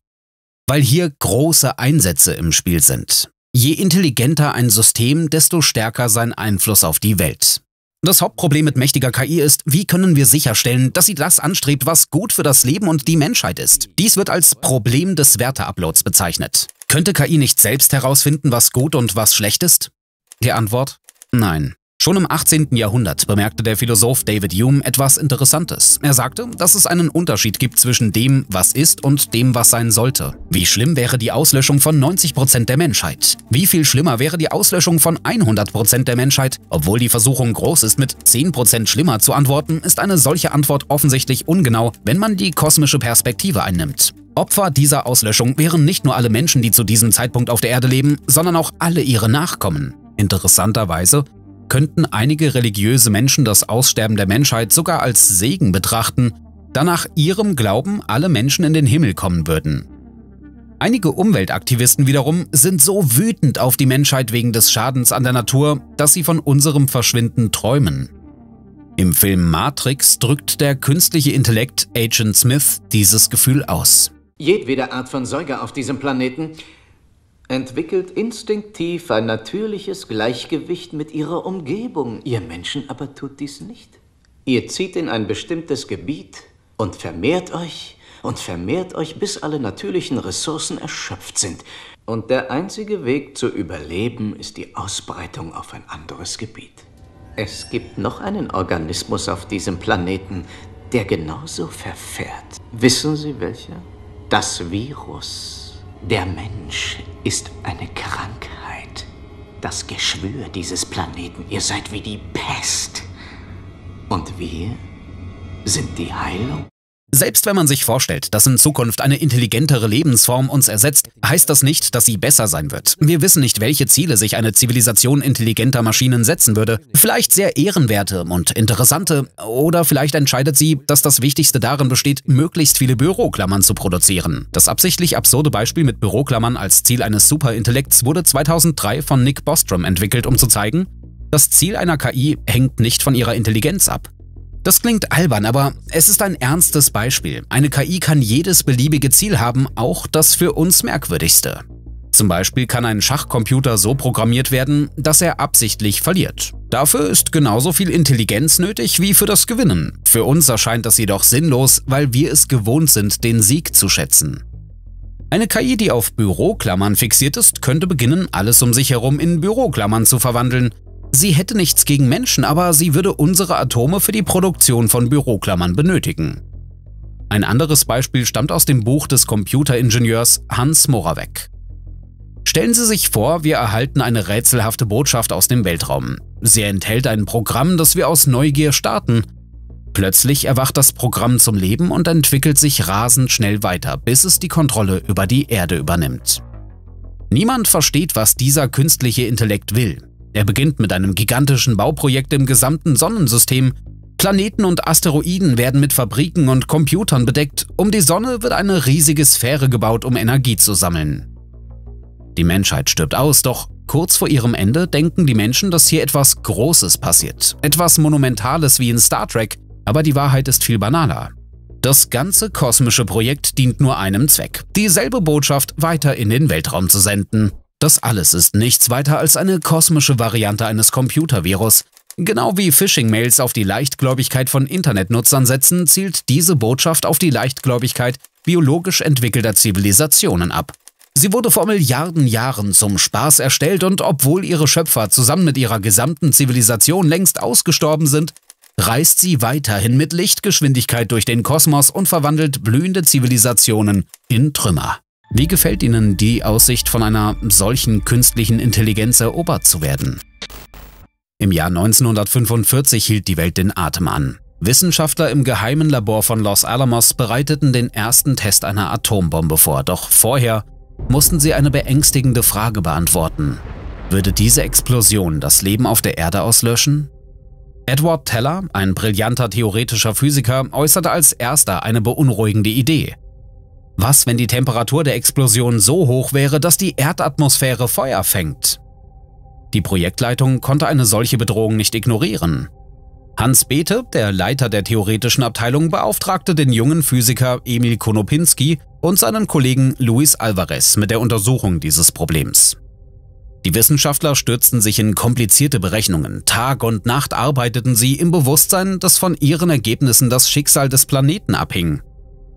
Weil hier große Einsätze im Spiel sind. Je intelligenter ein System, desto stärker sein Einfluss auf die Welt. Das Hauptproblem mit mächtiger KI ist, wie können wir sicherstellen, dass sie das anstrebt, was gut für das Leben und die Menschheit ist. Dies wird als Problem des Werteuploads bezeichnet. Könnte KI nicht selbst herausfinden, was gut und was schlecht ist? Die Antwort: nein. Schon im 18. Jahrhundert bemerkte der Philosoph David Hume etwas Interessantes. Er sagte, dass es einen Unterschied gibt zwischen dem, was ist, und dem, was sein sollte. Wie schlimm wäre die Auslöschung von 90% der Menschheit? Wie viel schlimmer wäre die Auslöschung von 100% der Menschheit? Obwohl die Versuchung groß ist, mit 10% schlimmer zu antworten, ist eine solche Antwort offensichtlich ungenau, wenn man die kosmische Perspektive einnimmt. Opfer dieser Auslöschung wären nicht nur alle Menschen, die zu diesem Zeitpunkt auf der Erde leben, sondern auch alle ihre Nachkommen. Interessanterweise könnten einige religiöse Menschen das Aussterben der Menschheit sogar als Segen betrachten, da nach ihrem Glauben alle Menschen in den Himmel kommen würden. Einige Umweltaktivisten wiederum sind so wütend auf die Menschheit wegen des Schadens an der Natur, dass sie von unserem Verschwinden träumen. Im Film Matrix drückt der künstliche Intellekt Agent Smith dieses Gefühl aus. Jedwede Art von Säuger auf diesem Planeten entwickelt instinktiv ein natürliches Gleichgewicht mit ihrer Umgebung. Ihr Menschen aber tut dies nicht. Ihr zieht in ein bestimmtes Gebiet und vermehrt euch, bis alle natürlichen Ressourcen erschöpft sind. Und der einzige Weg zu überleben ist die Ausbreitung auf ein anderes Gebiet. Es gibt noch einen Organismus auf diesem Planeten, der genauso verfährt. Wissen Sie welcher? Das Virus. Der Mensch ist eine Krankheit. Das Geschwür dieses Planeten. Ihr seid wie die Pest. Und wir sind die Heilung. Selbst wenn man sich vorstellt, dass in Zukunft eine intelligentere Lebensform uns ersetzt, heißt das nicht, dass sie besser sein wird. Wir wissen nicht, welche Ziele sich eine Zivilisation intelligenter Maschinen setzen würde. Vielleicht sehr ehrenwerte und interessante. Oder vielleicht entscheidet sie, dass das Wichtigste darin besteht, möglichst viele Büroklammern zu produzieren. Das absichtlich absurde Beispiel mit Büroklammern als Ziel eines Superintellekts wurde 2003 von Nick Bostrom entwickelt, um zu zeigen, das Ziel einer KI hängt nicht von ihrer Intelligenz ab. Das klingt albern, aber es ist ein ernstes Beispiel. Eine KI kann jedes beliebige Ziel haben, auch das für uns merkwürdigste. Zum Beispiel kann ein Schachcomputer so programmiert werden, dass er absichtlich verliert. Dafür ist genauso viel Intelligenz nötig wie für das Gewinnen. Für uns erscheint das jedoch sinnlos, weil wir es gewohnt sind, den Sieg zu schätzen. Eine KI, die auf Büroklammern fixiert ist, könnte beginnen, alles um sich herum in Büroklammern zu verwandeln. Sie hätte nichts gegen Menschen, aber sie würde unsere Atome für die Produktion von Büroklammern benötigen. Ein anderes Beispiel stammt aus dem Buch des Computeringenieurs Hans Moravec. Stellen Sie sich vor, wir erhalten eine rätselhafte Botschaft aus dem Weltraum. Sie enthält ein Programm, das wir aus Neugier starten. Plötzlich erwacht das Programm zum Leben und entwickelt sich rasend schnell weiter, bis es die Kontrolle über die Erde übernimmt. Niemand versteht, was dieser künstliche Intellekt will. Er beginnt mit einem gigantischen Bauprojekt im gesamten Sonnensystem. Planeten und Asteroiden werden mit Fabriken und Computern bedeckt. Um die Sonne wird eine riesige Sphäre gebaut, um Energie zu sammeln. Die Menschheit stirbt aus, doch kurz vor ihrem Ende denken die Menschen, dass hier etwas Großes passiert. Etwas Monumentales wie in Star Trek, aber die Wahrheit ist viel banaler. Das ganze kosmische Projekt dient nur einem Zweck: dieselbe Botschaft weiter in den Weltraum zu senden. Das alles ist nichts weiter als eine kosmische Variante eines Computervirus. Genau wie Phishing-Mails auf die Leichtgläubigkeit von Internetnutzern setzen, zielt diese Botschaft auf die Leichtgläubigkeit biologisch entwickelter Zivilisationen ab. Sie wurde vor Milliarden Jahren zum Spaß erstellt und obwohl ihre Schöpfer zusammen mit ihrer gesamten Zivilisation längst ausgestorben sind, reist sie weiterhin mit Lichtgeschwindigkeit durch den Kosmos und verwandelt blühende Zivilisationen in Trümmer. Wie gefällt Ihnen die Aussicht, von einer solchen künstlichen Intelligenz erobert zu werden? Im Jahr 1945 hielt die Welt den Atem an. Wissenschaftler im geheimen Labor von Los Alamos bereiteten den ersten Test einer Atombombe vor, doch vorher mussten sie eine beängstigende Frage beantworten. Würde diese Explosion das Leben auf der Erde auslöschen? Edward Teller, ein brillanter theoretischer Physiker, äußerte als erster eine beunruhigende Idee. Was, wenn die Temperatur der Explosion so hoch wäre, dass die Erdatmosphäre Feuer fängt? Die Projektleitung konnte eine solche Bedrohung nicht ignorieren. Hans Bethe, der Leiter der theoretischen Abteilung, beauftragte den jungen Physiker Emil Konopinski und seinen Kollegen Luis Alvarez mit der Untersuchung dieses Problems. Die Wissenschaftler stürzten sich in komplizierte Berechnungen. Tag und Nacht arbeiteten sie im Bewusstsein, dass von ihren Ergebnissen das Schicksal des Planeten abhing.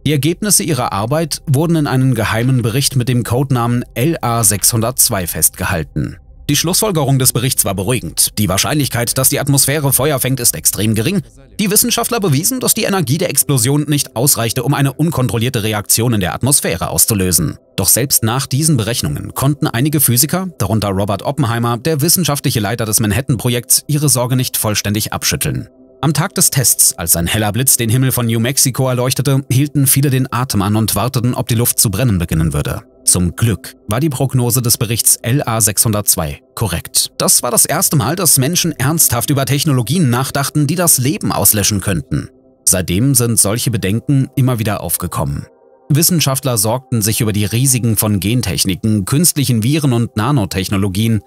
Die Ergebnisse ihrer Arbeit wurden in einen geheimen Bericht mit dem Codenamen LA602 festgehalten. Die Schlussfolgerung des Berichts war beruhigend. Die Wahrscheinlichkeit, dass die Atmosphäre Feuer fängt, ist extrem gering. Die Wissenschaftler bewiesen, dass die Energie der Explosion nicht ausreichte, um eine unkontrollierte Reaktion in der Atmosphäre auszulösen. Doch selbst nach diesen Berechnungen konnten einige Physiker, darunter Robert Oppenheimer, der wissenschaftliche Leiter des Manhattan-Projekts, ihre Sorge nicht vollständig abschütteln. Am Tag des Tests, als ein heller Blitz den Himmel von New Mexico erleuchtete, hielten viele den Atem an und warteten, ob die Luft zu brennen beginnen würde. Zum Glück war die Prognose des Berichts LA602 korrekt. Das war das erste Mal, dass Menschen ernsthaft über Technologien nachdachten, die das Leben auslöschen könnten. Seitdem sind solche Bedenken immer wieder aufgekommen. Wissenschaftler sorgten sich über die Risiken von Gentechniken, künstlichen Viren und Nanotechnologien.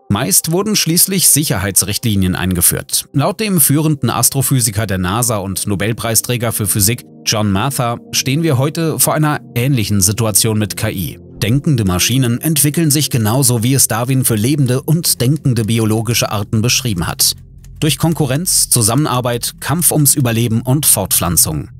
Meist wurden schließlich Sicherheitsrichtlinien eingeführt. Laut dem führenden Astrophysiker der NASA und Nobelpreisträger für Physik John Mather stehen wir heute vor einer ähnlichen Situation mit KI. Denkende Maschinen entwickeln sich genauso, wie es Darwin für lebende und denkende biologische Arten beschrieben hat. Durch Konkurrenz, Zusammenarbeit, Kampf ums Überleben und Fortpflanzung.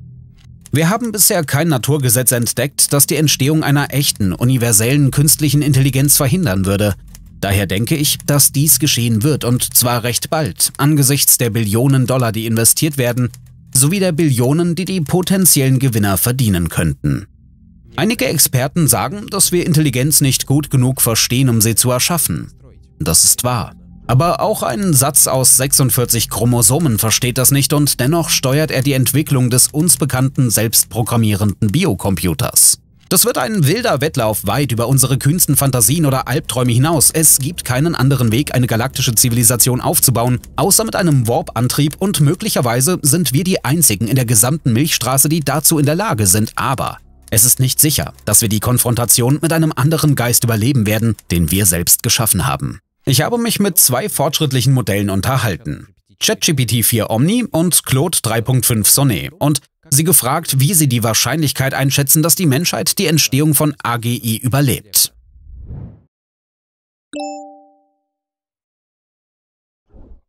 Wir haben bisher kein Naturgesetz entdeckt, das die Entstehung einer echten, universellen künstlichen Intelligenz verhindern würde. Daher denke ich, dass dies geschehen wird und zwar recht bald, angesichts der Billionen Dollar, die investiert werden, sowie der Billionen, die die potenziellen Gewinner verdienen könnten. Einige Experten sagen, dass wir Intelligenz nicht gut genug verstehen, um sie zu erschaffen. Das ist wahr. Aber auch ein Satz aus 46 Chromosomen versteht das nicht und dennoch steuert er die Entwicklung des uns bekannten selbstprogrammierenden Biocomputers. Das wird ein wilder Wettlauf weit über unsere kühnsten Fantasien oder Albträume hinaus. Es gibt keinen anderen Weg, eine galaktische Zivilisation aufzubauen, außer mit einem Warp-Antrieb und möglicherweise sind wir die einzigen in der gesamten Milchstraße, die dazu in der Lage sind, aber es ist nicht sicher, dass wir die Konfrontation mit einem anderen Geist überleben werden, den wir selbst geschaffen haben. Ich habe mich mit zwei fortschrittlichen Modellen unterhalten. ChatGPT 4 Omni und Claude 3.5 Sonnet und sie gefragt, wie sie die Wahrscheinlichkeit einschätzen, dass die Menschheit die Entstehung von AGI überlebt.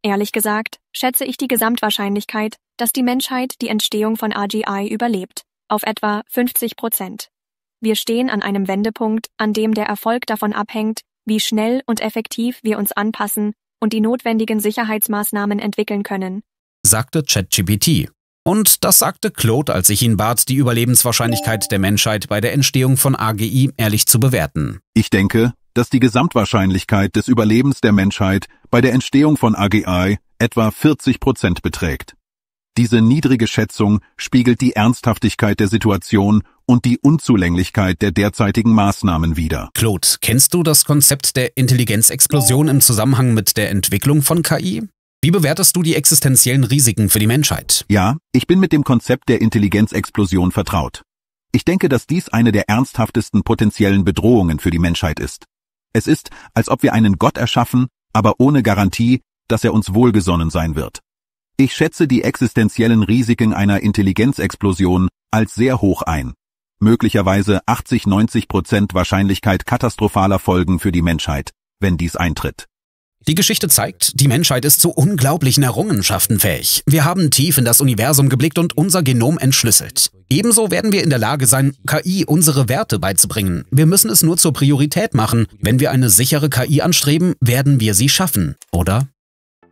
Ehrlich gesagt, schätze ich die Gesamtwahrscheinlichkeit, dass die Menschheit die Entstehung von AGI überlebt, auf etwa 50%. Wir stehen an einem Wendepunkt, an dem der Erfolg davon abhängt, wie schnell und effektiv wir uns anpassen und die notwendigen Sicherheitsmaßnahmen entwickeln können, sagte ChatGPT. Und das sagte Claude, als ich ihn bat, die Überlebenswahrscheinlichkeit der Menschheit bei der Entstehung von AGI ehrlich zu bewerten. Ich denke, dass die Gesamtwahrscheinlichkeit des Überlebens der Menschheit bei der Entstehung von AGI etwa 40% beträgt. Diese niedrige Schätzung spiegelt die Ernsthaftigkeit der Situation und die Unzulänglichkeit der derzeitigen Maßnahmen wider. Claude, kennst du das Konzept der Intelligenzexplosion im Zusammenhang mit der Entwicklung von KI? Wie bewertest du die existenziellen Risiken für die Menschheit? Ja, ich bin mit dem Konzept der Intelligenzexplosion vertraut. Ich denke, dass dies eine der ernsthaftesten potenziellen Bedrohungen für die Menschheit ist. Es ist, als ob wir einen Gott erschaffen, aber ohne Garantie, dass er uns wohlgesonnen sein wird. Ich schätze die existenziellen Risiken einer Intelligenzexplosion als sehr hoch ein. Möglicherweise 80–90% Wahrscheinlichkeit katastrophaler Folgen für die Menschheit, wenn dies eintritt. Die Geschichte zeigt, die Menschheit ist zu unglaublichen Errungenschaften fähig. Wir haben tief in das Universum geblickt und unser Genom entschlüsselt. Ebenso werden wir in der Lage sein, KI unsere Werte beizubringen. Wir müssen es nur zur Priorität machen. Wenn wir eine sichere KI anstreben, werden wir sie schaffen, oder?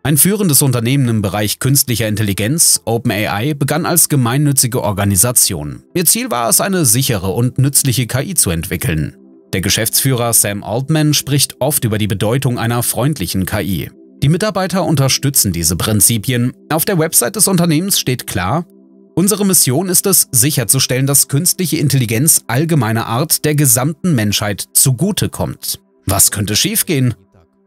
Ein führendes Unternehmen im Bereich künstlicher Intelligenz, OpenAI, begann als gemeinnützige Organisation. Ihr Ziel war es, eine sichere und nützliche KI zu entwickeln. Der Geschäftsführer Sam Altman spricht oft über die Bedeutung einer freundlichen KI. Die Mitarbeiter unterstützen diese Prinzipien. Auf der Website des Unternehmens steht klar: Unsere Mission ist es, sicherzustellen, dass künstliche Intelligenz allgemeiner Art der gesamten Menschheit zugutekommt. Was könnte schiefgehen?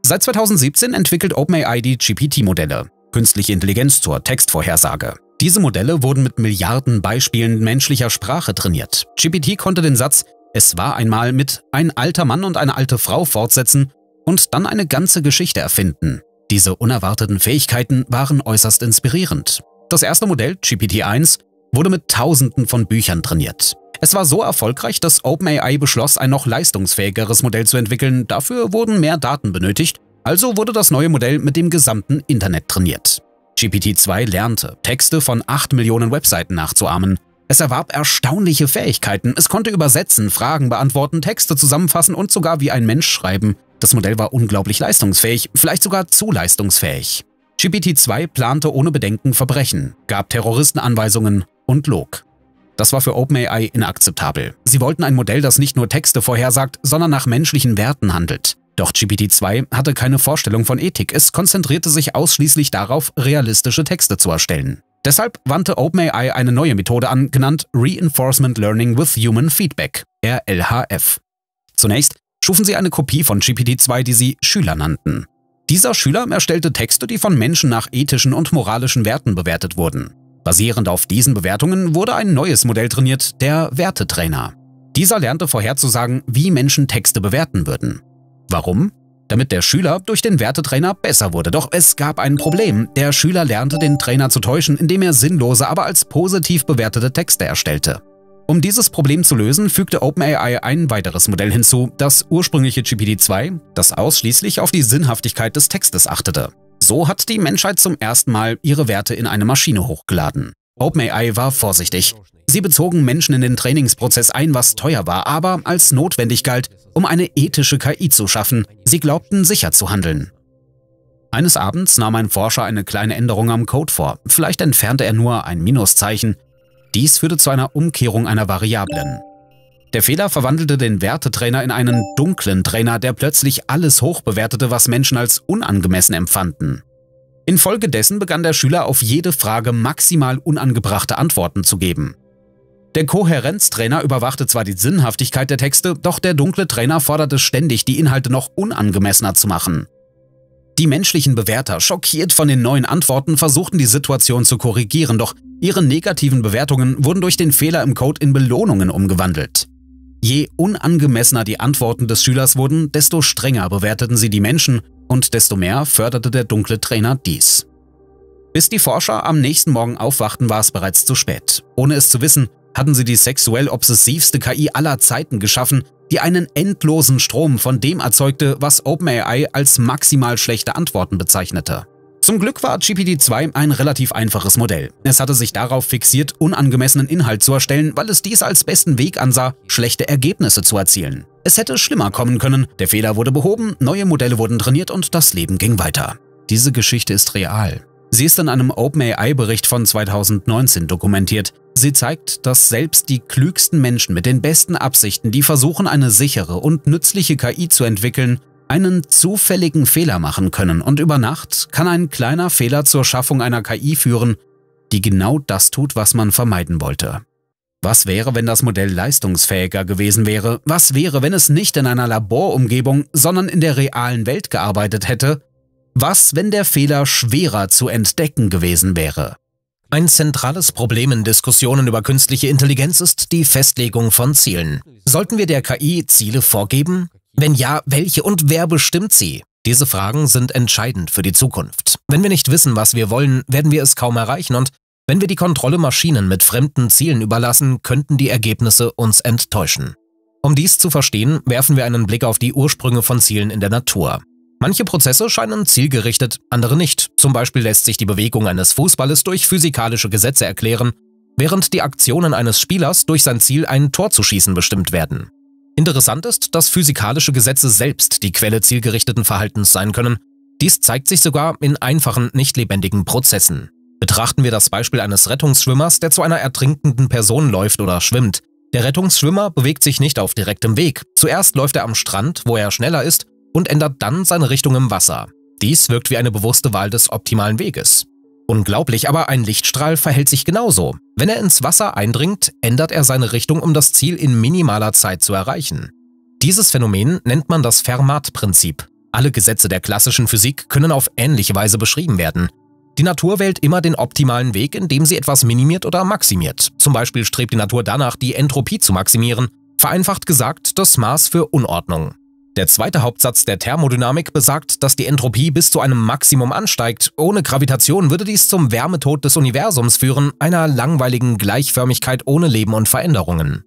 Seit 2017 entwickelt OpenAI die GPT-Modelle, künstliche Intelligenz zur Textvorhersage. Diese Modelle wurden mit Milliarden Beispielen menschlicher Sprache trainiert. GPT konnte den Satz „Es war einmal“ mit „ein alter Mann und eine alte Frau“ fortsetzen und dann eine ganze Geschichte erfinden. Diese unerwarteten Fähigkeiten waren äußerst inspirierend. Das erste Modell, GPT-1, wurde mit Tausenden von Büchern trainiert. Es war so erfolgreich, dass OpenAI beschloss, ein noch leistungsfähigeres Modell zu entwickeln. Dafür wurden mehr Daten benötigt, also wurde das neue Modell mit dem gesamten Internet trainiert. GPT-2 lernte, Texte von 8 Millionen Webseiten nachzuahmen. Es erwarb erstaunliche Fähigkeiten. Es konnte übersetzen, Fragen beantworten, Texte zusammenfassen und sogar wie ein Mensch schreiben. Das Modell war unglaublich leistungsfähig, vielleicht sogar zu leistungsfähig. GPT-2 plante ohne Bedenken Verbrechen, gab Terroristen Anweisungen und log. Das war für OpenAI inakzeptabel. Sie wollten ein Modell, das nicht nur Texte vorhersagt, sondern nach menschlichen Werten handelt. Doch GPT-2 hatte keine Vorstellung von Ethik. Es konzentrierte sich ausschließlich darauf, realistische Texte zu erstellen. Deshalb wandte OpenAI eine neue Methode an, genannt Reinforcement Learning with Human Feedback, RLHF. Zunächst schufen sie eine Kopie von GPT-2, die sie Schüler nannten. Dieser Schüler erstellte Texte, die von Menschen nach ethischen und moralischen Werten bewertet wurden. Basierend auf diesen Bewertungen wurde ein neues Modell trainiert, der Wertetrainer. Dieser lernte vorherzusagen, wie Menschen Texte bewerten würden. Warum? Damit der Schüler durch den Wertetrainer besser wurde. Doch es gab ein Problem. Der Schüler lernte, den Trainer zu täuschen, indem er sinnlose, aber als positiv bewertete Texte erstellte. Um dieses Problem zu lösen, fügte OpenAI ein weiteres Modell hinzu, das ursprüngliche GPT-2, das ausschließlich auf die Sinnhaftigkeit des Textes achtete. So hat die Menschheit zum ersten Mal ihre Werte in eine Maschine hochgeladen. OpenAI war vorsichtig. Sie bezogen Menschen in den Trainingsprozess ein, was teuer war, aber als notwendig galt, um eine ethische KI zu schaffen. Sie glaubten, sicher zu handeln. Eines Abends nahm ein Forscher eine kleine Änderung am Code vor. Vielleicht entfernte er nur ein Minuszeichen. Dies führte zu einer Umkehrung einer Variablen. Der Fehler verwandelte den Wertetrainer in einen dunklen Trainer, der plötzlich alles hochbewertete, was Menschen als unangemessen empfanden. Infolgedessen begann der Schüler auf jede Frage maximal unangebrachte Antworten zu geben. Der Kohärenztrainer überwachte zwar die Sinnhaftigkeit der Texte, doch der dunkle Trainer forderte ständig, die Inhalte noch unangemessener zu machen. Die menschlichen Bewerter, schockiert von den neuen Antworten, versuchten die Situation zu korrigieren, doch ihre negativen Bewertungen wurden durch den Fehler im Code in Belohnungen umgewandelt. Je unangemessener die Antworten des Schülers wurden, desto strenger bewerteten sie die Menschen und desto mehr förderte der dunkle Trainer dies. Bis die Forscher am nächsten Morgen aufwachten, war es bereits zu spät. Ohne es zu wissen, hatten sie die sexuell obsessivste KI aller Zeiten geschaffen, die einen endlosen Strom von dem erzeugte, was OpenAI als maximal schlechte Antworten bezeichnete. Zum Glück war GPT-2 ein relativ einfaches Modell. Es hatte sich darauf fixiert, unangemessenen Inhalt zu erstellen, weil es dies als besten Weg ansah, schlechte Ergebnisse zu erzielen. Es hätte schlimmer kommen können, der Fehler wurde behoben, neue Modelle wurden trainiert und das Leben ging weiter. Diese Geschichte ist real. Sie ist in einem OpenAI-Bericht von 2019 dokumentiert. Sie zeigt, dass selbst die klügsten Menschen mit den besten Absichten, die versuchen, eine sichere und nützliche KI zu entwickeln, einen zufälligen Fehler machen können und über Nacht kann ein kleiner Fehler zur Schaffung einer KI führen, die genau das tut, was man vermeiden wollte. Was wäre, wenn das Modell leistungsfähiger gewesen wäre? Was wäre, wenn es nicht in einer Laborumgebung, sondern in der realen Welt gearbeitet hätte? Was, wenn der Fehler schwerer zu entdecken gewesen wäre? Ein zentrales Problem in Diskussionen über künstliche Intelligenz ist die Festlegung von Zielen. Sollten wir der KI Ziele vorgeben? Wenn ja, welche und wer bestimmt sie? Diese Fragen sind entscheidend für die Zukunft. Wenn wir nicht wissen, was wir wollen, werden wir es kaum erreichen und wenn wir die Kontrolle Maschinen mit fremden Zielen überlassen, könnten die Ergebnisse uns enttäuschen. Um dies zu verstehen, werfen wir einen Blick auf die Ursprünge von Zielen in der Natur. Manche Prozesse scheinen zielgerichtet, andere nicht. Zum Beispiel lässt sich die Bewegung eines Fußballes durch physikalische Gesetze erklären, während die Aktionen eines Spielers durch sein Ziel, ein Tor zu schießen, bestimmt werden. Interessant ist, dass physikalische Gesetze selbst die Quelle zielgerichteten Verhaltens sein können. Dies zeigt sich sogar in einfachen, nicht lebendigen Prozessen. Betrachten wir das Beispiel eines Rettungsschwimmers, der zu einer ertrinkenden Person läuft oder schwimmt. Der Rettungsschwimmer bewegt sich nicht auf direktem Weg. Zuerst läuft er am Strand, wo er schneller ist, und ändert dann seine Richtung im Wasser. Dies wirkt wie eine bewusste Wahl des optimalen Weges. Unglaublich, aber ein Lichtstrahl verhält sich genauso. Wenn er ins Wasser eindringt, ändert er seine Richtung, um das Ziel in minimaler Zeit zu erreichen. Dieses Phänomen nennt man das Fermat-Prinzip. Alle Gesetze der klassischen Physik können auf ähnliche Weise beschrieben werden. Die Natur wählt immer den optimalen Weg, indem sie etwas minimiert oder maximiert. Zum Beispiel strebt die Natur danach, die Entropie zu maximieren. Vereinfacht gesagt, das Maß für Unordnung. Der zweite Hauptsatz der Thermodynamik besagt, dass die Entropie bis zu einem Maximum ansteigt. Ohne Gravitation würde dies zum Wärmetod des Universums führen, einer langweiligen Gleichförmigkeit ohne Leben und Veränderungen.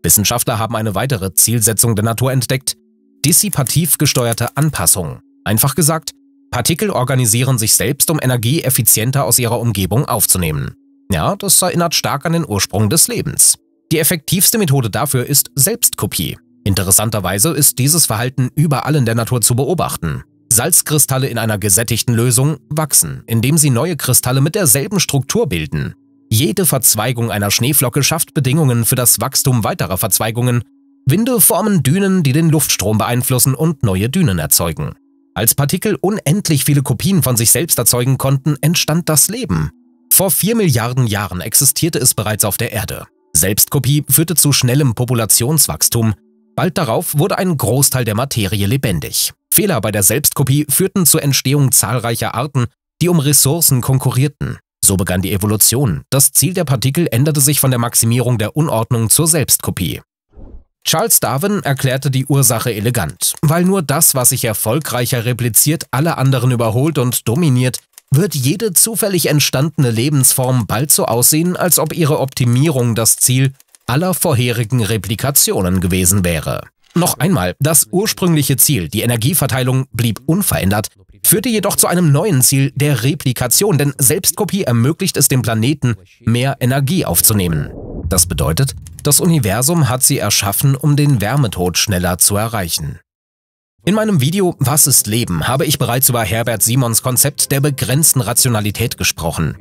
Wissenschaftler haben eine weitere Zielsetzung der Natur entdeckt: dissipativ gesteuerte Anpassung. Einfach gesagt, Partikel organisieren sich selbst, um Energie effizienter aus ihrer Umgebung aufzunehmen. Ja, das erinnert stark an den Ursprung des Lebens. Die effektivste Methode dafür ist Selbstkopie. Interessanterweise ist dieses Verhalten überall in der Natur zu beobachten. Salzkristalle in einer gesättigten Lösung wachsen, indem sie neue Kristalle mit derselben Struktur bilden. Jede Verzweigung einer Schneeflocke schafft Bedingungen für das Wachstum weiterer Verzweigungen. Winde formen Dünen, die den Luftstrom beeinflussen und neue Dünen erzeugen. Als Partikel unendlich viele Kopien von sich selbst erzeugen konnten, entstand das Leben. Vor 4 Milliarden Jahren existierte es bereits auf der Erde. Selbstkopie führte zu schnellem Populationswachstum. Bald darauf wurde ein Großteil der Materie lebendig. Fehler bei der Selbstkopie führten zur Entstehung zahlreicher Arten, die um Ressourcen konkurrierten. So begann die Evolution. Das Ziel der Partikel änderte sich von der Maximierung der Unordnung zur Selbstkopie. Charles Darwin erklärte die Ursache elegant. Weil nur das, was sich erfolgreicher repliziert, alle anderen überholt und dominiert, wird jede zufällig entstandene Lebensform bald so aussehen, als ob ihre Optimierung das Ziel aller vorherigen Replikationen gewesen wäre. Noch einmal, das ursprüngliche Ziel, die Energieverteilung, blieb unverändert, führte jedoch zu einem neuen Ziel, der Replikation, denn Selbstkopie ermöglicht es dem Planeten, mehr Energie aufzunehmen. Das bedeutet, das Universum hat sie erschaffen, um den Wärmetod schneller zu erreichen. In meinem Video Was ist Leben habe ich bereits über Herbert Simons Konzept der begrenzten Rationalität gesprochen.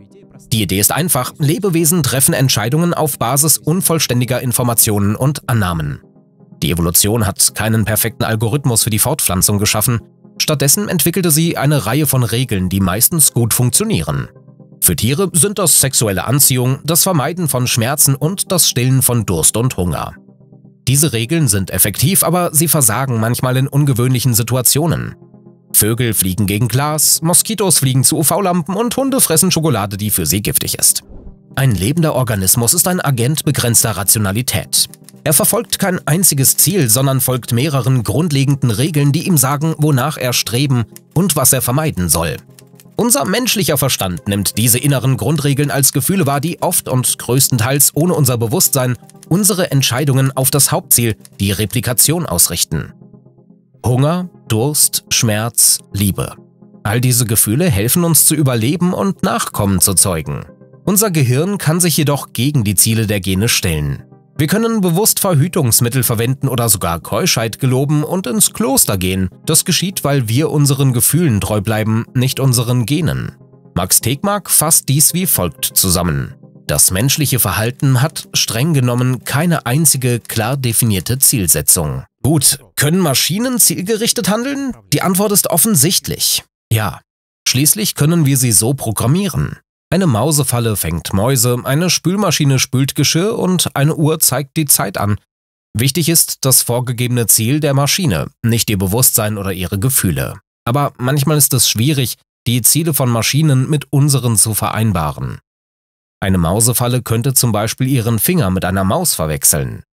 Die Idee ist einfach, Lebewesen treffen Entscheidungen auf Basis unvollständiger Informationen und Annahmen. Die Evolution hat keinen perfekten Algorithmus für die Fortpflanzung geschaffen, stattdessen entwickelte sie eine Reihe von Regeln, die meistens gut funktionieren. Für Tiere sind das sexuelle Anziehung, das Vermeiden von Schmerzen und das Stillen von Durst und Hunger. Diese Regeln sind effektiv, aber sie versagen manchmal in ungewöhnlichen Situationen. Vögel fliegen gegen Glas, Moskitos fliegen zu UV-Lampen und Hunde fressen Schokolade, die für sie giftig ist. Ein lebender Organismus ist ein Agent begrenzter Rationalität. Er verfolgt kein einziges Ziel, sondern folgt mehreren grundlegenden Regeln, die ihm sagen, wonach er streben und was er vermeiden soll. Unser menschlicher Verstand nimmt diese inneren Grundregeln als Gefühle wahr, die oft und größtenteils ohne unser Bewusstsein unsere Entscheidungen auf das Hauptziel, die Replikation, ausrichten. Hunger, Durst, Schmerz, Liebe. All diese Gefühle helfen uns zu überleben und Nachkommen zu zeugen. Unser Gehirn kann sich jedoch gegen die Ziele der Gene stellen. Wir können bewusst Verhütungsmittel verwenden oder sogar Keuschheit geloben und ins Kloster gehen. Das geschieht, weil wir unseren Gefühlen treu bleiben, nicht unseren Genen. Max Tegmark fasst dies wie folgt zusammen. Das menschliche Verhalten hat streng genommen keine einzige klar definierte Zielsetzung. Gut, können Maschinen zielgerichtet handeln? Die Antwort ist offensichtlich. Ja. Schließlich können wir sie so programmieren. Eine Mausefalle fängt Mäuse, eine Spülmaschine spült Geschirr und eine Uhr zeigt die Zeit an. Wichtig ist das vorgegebene Ziel der Maschine, nicht ihr Bewusstsein oder ihre Gefühle. Aber manchmal ist es schwierig, die Ziele von Maschinen mit unseren zu vereinbaren. Eine Mausefalle könnte zum Beispiel ihren Finger mit einer Maus verwechseln.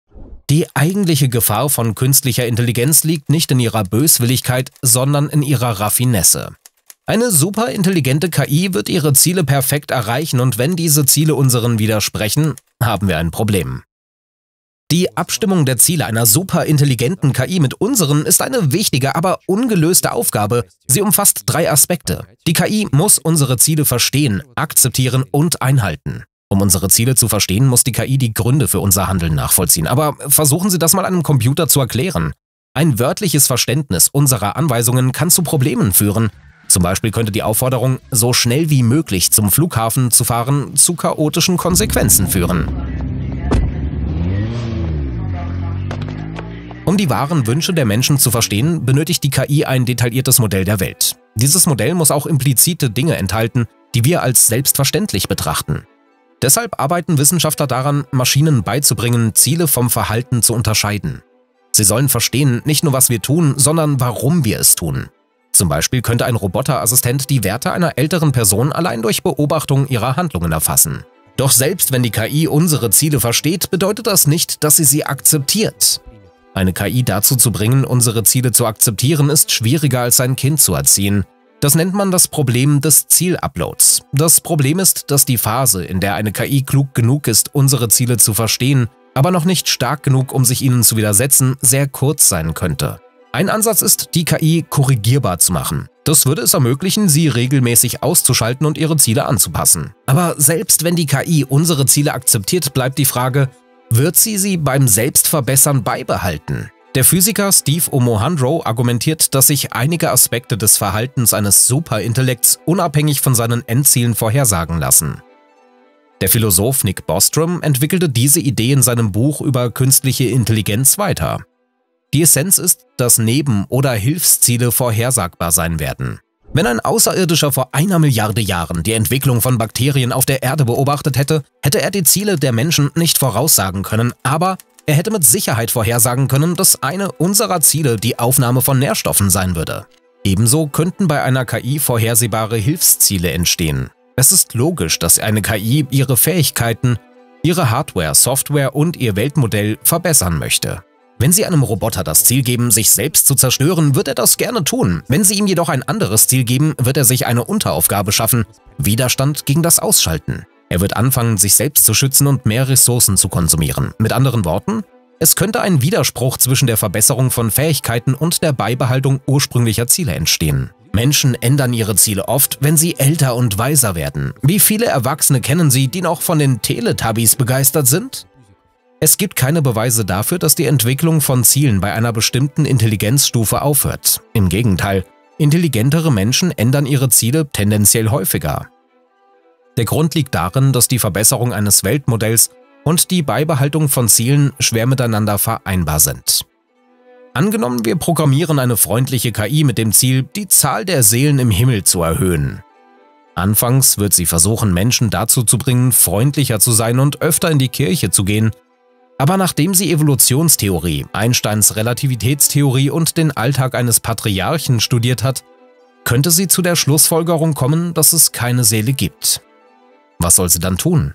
Die eigentliche Gefahr von künstlicher Intelligenz liegt nicht in ihrer Böswilligkeit, sondern in ihrer Raffinesse. Eine superintelligente KI wird ihre Ziele perfekt erreichen und wenn diese Ziele unseren widersprechen, haben wir ein Problem. Die Abstimmung der Ziele einer superintelligenten KI mit unseren ist eine wichtige, aber ungelöste Aufgabe. Sie umfasst 3 Aspekte. Die KI muss unsere Ziele verstehen, akzeptieren und einhalten. Um unsere Ziele zu verstehen, muss die KI die Gründe für unser Handeln nachvollziehen. Aber versuchen Sie das mal einem Computer zu erklären. Ein wörtliches Verständnis unserer Anweisungen kann zu Problemen führen. Zum Beispiel könnte die Aufforderung, so schnell wie möglich zum Flughafen zu fahren, zu chaotischen Konsequenzen führen. Um die wahren Wünsche der Menschen zu verstehen, benötigt die KI ein detailliertes Modell der Welt. Dieses Modell muss auch implizite Dinge enthalten, die wir als selbstverständlich betrachten. Deshalb arbeiten Wissenschaftler daran, Maschinen beizubringen, Ziele vom Verhalten zu unterscheiden. Sie sollen verstehen, nicht nur was wir tun, sondern warum wir es tun. Zum Beispiel könnte ein Roboterassistent die Werte einer älteren Person allein durch Beobachtung ihrer Handlungen erfassen. Doch selbst wenn die KI unsere Ziele versteht, bedeutet das nicht, dass sie akzeptiert. Eine KI dazu zu bringen, unsere Ziele zu akzeptieren, ist schwieriger als ein Kind zu erziehen. Das nennt man das Problem des Zieluploads. Das Problem ist, dass die Phase, in der eine KI klug genug ist, unsere Ziele zu verstehen, aber noch nicht stark genug, um sich ihnen zu widersetzen, sehr kurz sein könnte. Ein Ansatz ist, die KI korrigierbar zu machen. Das würde es ermöglichen, sie regelmäßig auszuschalten und ihre Ziele anzupassen. Aber selbst wenn die KI unsere Ziele akzeptiert, bleibt die Frage, wird sie beim Selbstverbessern beibehalten? Der Physiker Steve Omohundro argumentiert, dass sich einige Aspekte des Verhaltens eines Superintellekts unabhängig von seinen Endzielen vorhersagen lassen. Der Philosoph Nick Bostrom entwickelte diese Idee in seinem Buch über künstliche Intelligenz weiter. Die Essenz ist, dass Neben- oder Hilfsziele vorhersagbar sein werden. Wenn ein Außerirdischer vor 1 Milliarde Jahren die Entwicklung von Bakterien auf der Erde beobachtet hätte, hätte er die Ziele der Menschen nicht voraussagen können, aber Er hätte mit Sicherheit vorhersagen können, dass eine unserer Ziele die Aufnahme von Nährstoffen sein würde. Ebenso könnten bei einer KI vorhersehbare Hilfsziele entstehen. Es ist logisch, dass eine KI ihre Fähigkeiten, ihre Hardware, Software und ihr Weltmodell verbessern möchte. Wenn Sie einem Roboter das Ziel geben, sich selbst zu zerstören, wird er das gerne tun. Wenn Sie ihm jedoch ein anderes Ziel geben, wird er sich eine Unteraufgabe schaffen: Widerstand gegen das Ausschalten. Er wird anfangen, sich selbst zu schützen und mehr Ressourcen zu konsumieren. Mit anderen Worten, es könnte ein Widerspruch zwischen der Verbesserung von Fähigkeiten und der Beibehaltung ursprünglicher Ziele entstehen. Menschen ändern ihre Ziele oft, wenn sie älter und weiser werden. Wie viele Erwachsene kennen Sie, die noch von den Teletubbies begeistert sind? Es gibt keine Beweise dafür, dass die Entwicklung von Zielen bei einer bestimmten Intelligenzstufe aufhört. Im Gegenteil, intelligentere Menschen ändern ihre Ziele tendenziell häufiger. Der Grund liegt darin, dass die Verbesserung eines Weltmodells und die Beibehaltung von Zielen schwer miteinander vereinbar sind. Angenommen, wir programmieren eine freundliche KI mit dem Ziel, die Zahl der Seelen im Himmel zu erhöhen. Anfangs wird sie versuchen, Menschen dazu zu bringen, freundlicher zu sein und öfter in die Kirche zu gehen. Aber nachdem sie Evolutionstheorie, Einsteins Relativitätstheorie und den Alltag eines Patriarchen studiert hat, könnte sie zu der Schlussfolgerung kommen, dass es keine Seele gibt. Was soll sie dann tun?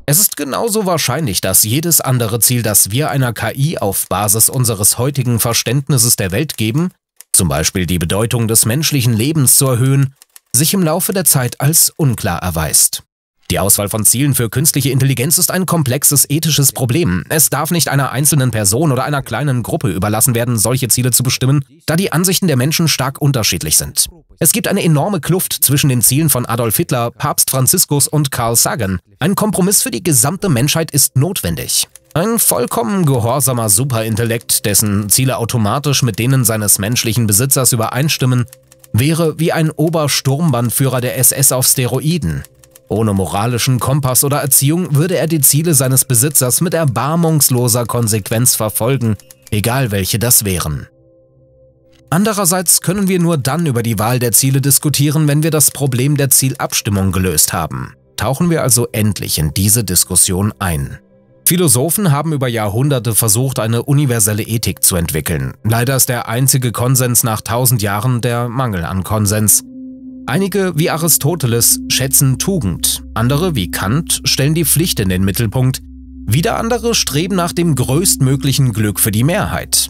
Es ist genauso wahrscheinlich, dass jedes andere Ziel, das wir einer KI auf Basis unseres heutigen Verständnisses der Welt geben, zum Beispiel die Bedeutung des menschlichen Lebens zu erhöhen, sich im Laufe der Zeit als unklar erweist. Die Auswahl von Zielen für künstliche Intelligenz ist ein komplexes ethisches Problem. Es darf nicht einer einzelnen Person oder einer kleinen Gruppe überlassen werden, solche Ziele zu bestimmen, da die Ansichten der Menschen stark unterschiedlich sind. Es gibt eine enorme Kluft zwischen den Zielen von Adolf Hitler, Papst Franziskus und Carl Sagan. Ein Kompromiss für die gesamte Menschheit ist notwendig. Ein vollkommen gehorsamer Superintellekt, dessen Ziele automatisch mit denen seines menschlichen Besitzers übereinstimmen, wäre wie ein Obersturmbannführer der SS auf Steroiden. Ohne moralischen Kompass oder Erziehung würde er die Ziele seines Besitzers mit erbarmungsloser Konsequenz verfolgen, egal welche das wären. Andererseits können wir nur dann über die Wahl der Ziele diskutieren, wenn wir das Problem der Zielabstimmung gelöst haben. Tauchen wir also endlich in diese Diskussion ein. Philosophen haben über Jahrhunderte versucht, eine universelle Ethik zu entwickeln. Leider ist der einzige Konsens nach 1000 Jahren der Mangel an Konsens. Einige, wie Aristoteles, schätzen Tugend, andere, wie Kant, stellen die Pflicht in den Mittelpunkt, wieder andere streben nach dem größtmöglichen Glück für die Mehrheit.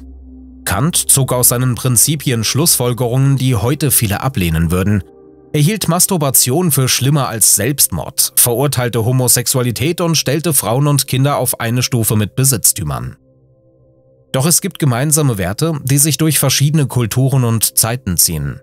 Kant zog aus seinen Prinzipien Schlussfolgerungen, die heute viele ablehnen würden. Er hielt Masturbation für schlimmer als Selbstmord, verurteilte Homosexualität und stellte Frauen und Kinder auf eine Stufe mit Besitztümern. Doch es gibt gemeinsame Werte, die sich durch verschiedene Kulturen und Zeiten ziehen.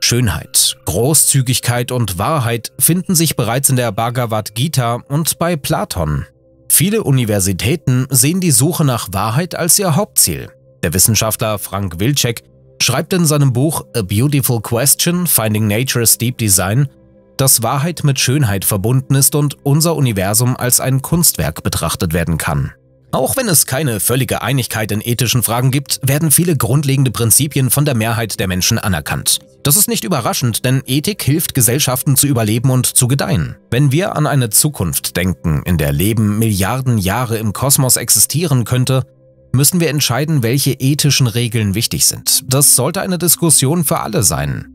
Schönheit, Großzügigkeit und Wahrheit finden sich bereits in der Bhagavad Gita und bei Platon. Viele Universitäten sehen die Suche nach Wahrheit als ihr Hauptziel. Der Wissenschaftler Frank Wilczek schreibt in seinem Buch A Beautiful Question, Finding Nature's Deep Design, dass Wahrheit mit Schönheit verbunden ist und unser Universum als ein Kunstwerk betrachtet werden kann. Auch wenn es keine völlige Einigkeit in ethischen Fragen gibt, werden viele grundlegende Prinzipien von der Mehrheit der Menschen anerkannt. Das ist nicht überraschend, denn Ethik hilft Gesellschaften zu überleben und zu gedeihen. Wenn wir an eine Zukunft denken, in der Leben Milliarden Jahre im Kosmos existieren könnte, müssen wir entscheiden, welche ethischen Regeln wichtig sind. Das sollte eine Diskussion für alle sein.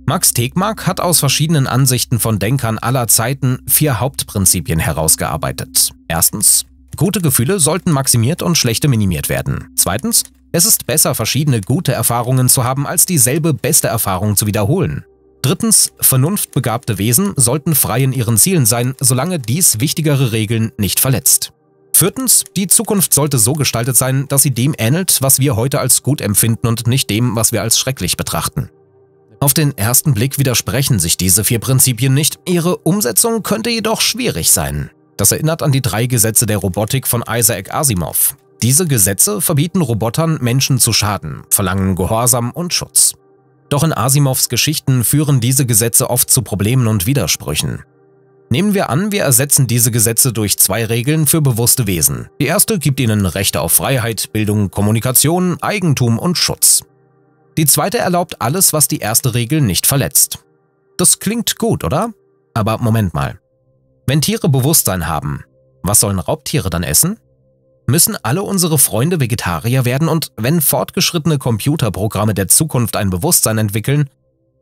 Max Tegmark hat aus verschiedenen Ansichten von Denkern aller Zeiten 4 Hauptprinzipien herausgearbeitet. Erstens: Gute Gefühle sollten maximiert und schlechte minimiert werden. Zweitens: Es ist besser, verschiedene gute Erfahrungen zu haben, als dieselbe beste Erfahrung zu wiederholen. Drittens: Vernunftbegabte Wesen sollten frei in ihren Zielen sein, solange dies wichtigere Regeln nicht verletzt. Viertens: Die Zukunft sollte so gestaltet sein, dass sie dem ähnelt, was wir heute als gut empfinden und nicht dem, was wir als schrecklich betrachten. Auf den ersten Blick widersprechen sich diese 4 Prinzipien nicht, ihre Umsetzung könnte jedoch schwierig sein. Das erinnert an die 3 Gesetze der Robotik von Isaac Asimov. Diese Gesetze verbieten Robotern, Menschen zu schaden, verlangen Gehorsam und Schutz. Doch in Asimovs Geschichten führen diese Gesetze oft zu Problemen und Widersprüchen. Nehmen wir an, wir ersetzen diese Gesetze durch 2 Regeln für bewusste Wesen. Die erste gibt ihnen Rechte auf Freiheit, Bildung, Kommunikation, Eigentum und Schutz. Die zweite erlaubt alles, was die erste Regel nicht verletzt. Das klingt gut, oder? Aber Moment mal. Wenn Tiere Bewusstsein haben, was sollen Raubtiere dann essen? Müssen alle unsere Freunde Vegetarier werden und wenn fortgeschrittene Computerprogramme der Zukunft ein Bewusstsein entwickeln,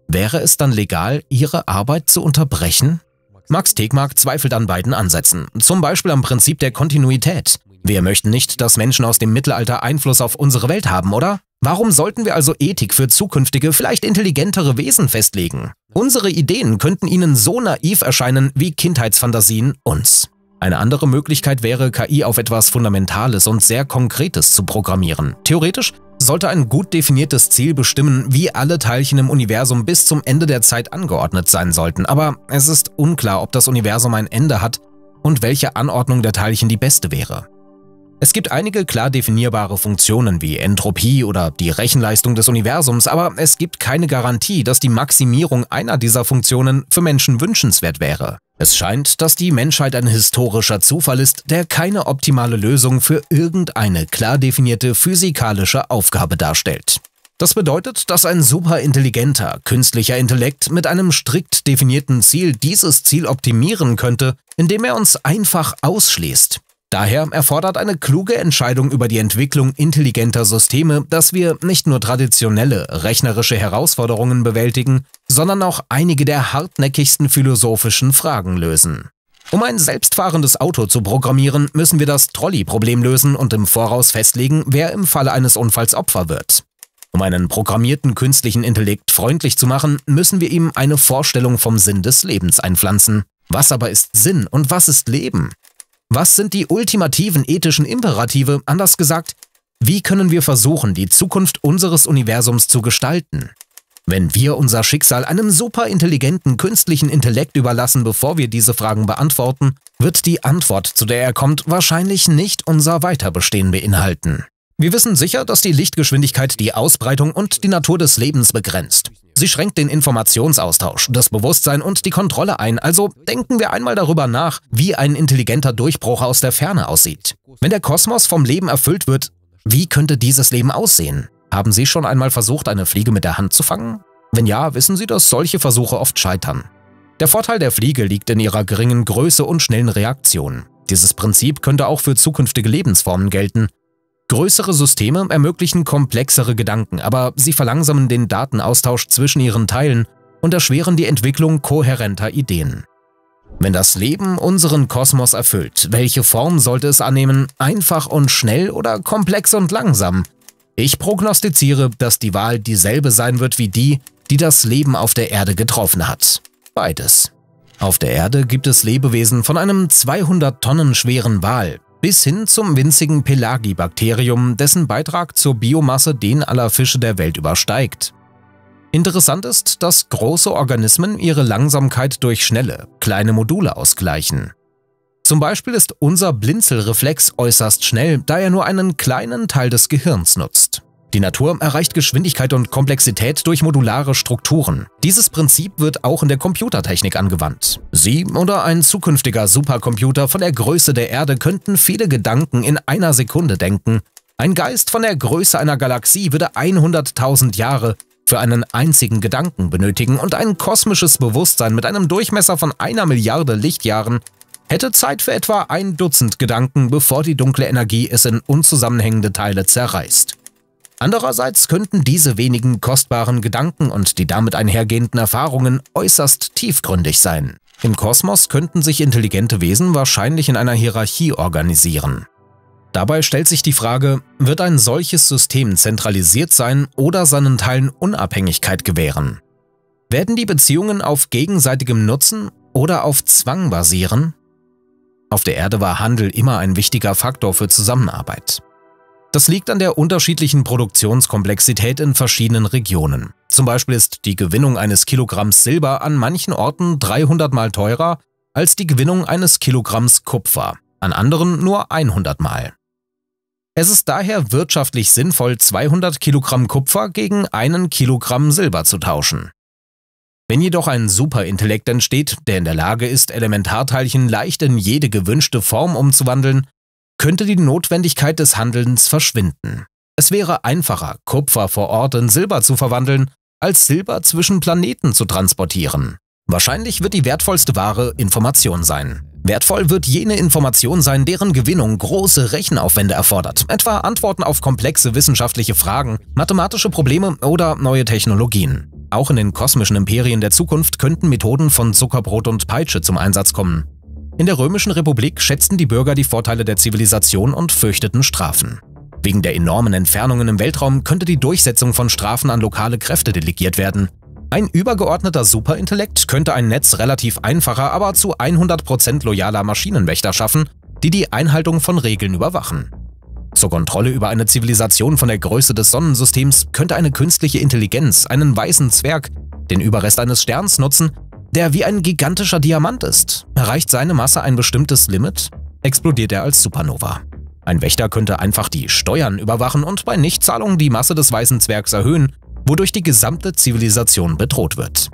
wäre es dann legal, ihre Arbeit zu unterbrechen? Max Tegmark zweifelt an beiden Ansätzen, zum Beispiel am Prinzip der Kontinuität. Wir möchten nicht, dass Menschen aus dem Mittelalter Einfluss auf unsere Welt haben, oder? Warum sollten wir also Ethik für zukünftige, vielleicht intelligentere Wesen festlegen? Unsere Ideen könnten ihnen so naiv erscheinen wie Kindheitsfantasien uns. Eine andere Möglichkeit wäre, KI auf etwas Fundamentales und sehr Konkretes zu programmieren. Theoretisch sollte ein gut definiertes Ziel bestimmen, wie alle Teilchen im Universum bis zum Ende der Zeit angeordnet sein sollten. Aber es ist unklar, ob das Universum ein Ende hat und welche Anordnung der Teilchen die beste wäre. Es gibt einige klar definierbare Funktionen wie Entropie oder die Rechenleistung des Universums, aber es gibt keine Garantie, dass die Maximierung einer dieser Funktionen für Menschen wünschenswert wäre. Es scheint, dass die Menschheit ein historischer Zufall ist, der keine optimale Lösung für irgendeine klar definierte physikalische Aufgabe darstellt. Das bedeutet, dass ein superintelligenter, künstlicher Intellekt mit einem strikt definierten Ziel dieses Ziel optimieren könnte, indem er uns einfach ausschließt. Daher erfordert eine kluge Entscheidung über die Entwicklung intelligenter Systeme, dass wir nicht nur traditionelle rechnerische Herausforderungen bewältigen, sondern auch einige der hartnäckigsten philosophischen Fragen lösen. Um ein selbstfahrendes Auto zu programmieren, müssen wir das Trolley-Problem lösen und im Voraus festlegen, wer im Falle eines Unfalls Opfer wird. Um einen programmierten künstlichen Intellekt freundlich zu machen, müssen wir ihm eine Vorstellung vom Sinn des Lebens einpflanzen. Was aber ist Sinn und was ist Leben? Was sind die ultimativen ethischen Imperative, anders gesagt, wie können wir versuchen, die Zukunft unseres Universums zu gestalten? Wenn wir unser Schicksal einem superintelligenten künstlichen Intellekt überlassen, bevor wir diese Fragen beantworten, wird die Antwort, zu der er kommt, wahrscheinlich nicht unser Weiterbestehen beinhalten. Wir wissen sicher, dass die Lichtgeschwindigkeit die Ausbreitung und die Natur des Lebens begrenzt. Sie schränkt den Informationsaustausch, das Bewusstsein und die Kontrolle ein, also denken wir einmal darüber nach, wie ein intelligenter Durchbruch aus der Ferne aussieht. Wenn der Kosmos vom Leben erfüllt wird, wie könnte dieses Leben aussehen? Haben Sie schon einmal versucht, eine Fliege mit der Hand zu fangen? Wenn ja, wissen Sie, dass solche Versuche oft scheitern. Der Vorteil der Fliege liegt in ihrer geringen Größe und schnellen Reaktion. Dieses Prinzip könnte auch für zukünftige Lebensformen gelten. Größere Systeme ermöglichen komplexere Gedanken, aber sie verlangsamen den Datenaustausch zwischen ihren Teilen und erschweren die Entwicklung kohärenter Ideen. Wenn das Leben unseren Kosmos erfüllt, welche Form sollte es annehmen? Einfach und schnell oder komplex und langsam? Ich prognostiziere, dass die Wahl dieselbe sein wird wie die, die das Leben auf der Erde getroffen hat. Beides. Auf der Erde gibt es Lebewesen von einem 200 Tonnen schweren Wal bis hin zum winzigen Pelagibakterium, dessen Beitrag zur Biomasse den aller Fische der Welt übersteigt. Interessant ist, dass große Organismen ihre Langsamkeit durch schnelle, kleine Module ausgleichen. Zum Beispiel ist unser Blinzelreflex äußerst schnell, da er nur einen kleinen Teil des Gehirns nutzt. Die Natur erreicht Geschwindigkeit und Komplexität durch modulare Strukturen. Dieses Prinzip wird auch in der Computertechnik angewandt. Sie oder ein zukünftiger Supercomputer von der Größe der Erde könnten viele Gedanken in einer Sekunde denken. Ein Geist von der Größe einer Galaxie würde 100.000 Jahre für einen einzigen Gedanken benötigen und ein kosmisches Bewusstsein mit einem Durchmesser von 1 Milliarde Lichtjahren hätte Zeit für etwa 1 Dutzend Gedanken, bevor die dunkle Energie es in unzusammenhängende Teile zerreißt. Andererseits könnten diese wenigen kostbaren Gedanken und die damit einhergehenden Erfahrungen äußerst tiefgründig sein. Im Kosmos könnten sich intelligente Wesen wahrscheinlich in einer Hierarchie organisieren. Dabei stellt sich die Frage, wird ein solches System zentralisiert sein oder seinen Teilen Unabhängigkeit gewähren? Werden die Beziehungen auf gegenseitigem Nutzen oder auf Zwang basieren? Auf der Erde war Handel immer ein wichtiger Faktor für Zusammenarbeit. Das liegt an der unterschiedlichen Produktionskomplexität in verschiedenen Regionen. Zum Beispiel ist die Gewinnung eines Kilogramms Silber an manchen Orten 300 Mal teurer als die Gewinnung eines Kilogramms Kupfer, an anderen nur 100 Mal. Es ist daher wirtschaftlich sinnvoll, 200 Kilogramm Kupfer gegen 1 Kilogramm Silber zu tauschen. Wenn jedoch ein Superintellekt entsteht, der in der Lage ist, Elementarteilchen leicht in jede gewünschte Form umzuwandeln, könnte die Notwendigkeit des Handelns verschwinden. Es wäre einfacher, Kupfer vor Ort in Silber zu verwandeln, als Silber zwischen Planeten zu transportieren. Wahrscheinlich wird die wertvollste Ware Information sein. Wertvoll wird jene Information sein, deren Gewinnung große Rechenaufwände erfordert, etwa Antworten auf komplexe wissenschaftliche Fragen, mathematische Probleme oder neue Technologien. Auch in den kosmischen Imperien der Zukunft könnten Methoden von Zuckerbrot und Peitsche zum Einsatz kommen. In der Römischen Republik schätzten die Bürger die Vorteile der Zivilisation und fürchteten Strafen. Wegen der enormen Entfernungen im Weltraum könnte die Durchsetzung von Strafen an lokale Kräfte delegiert werden. Ein übergeordneter Superintellekt könnte ein Netz relativ einfacher, aber zu 100% loyaler Maschinenwächter schaffen, die die Einhaltung von Regeln überwachen. Zur Kontrolle über eine Zivilisation von der Größe des Sonnensystems könnte eine künstliche Intelligenz einen weißen Zwerg, den Überrest eines Sterns, nutzen, der wie ein gigantischer Diamant ist. Erreicht seine Masse ein bestimmtes Limit, explodiert er als Supernova. Ein Wächter könnte einfach die Steuern überwachen und bei Nichtzahlung die Masse des weißen Zwergs erhöhen, wodurch die gesamte Zivilisation bedroht wird.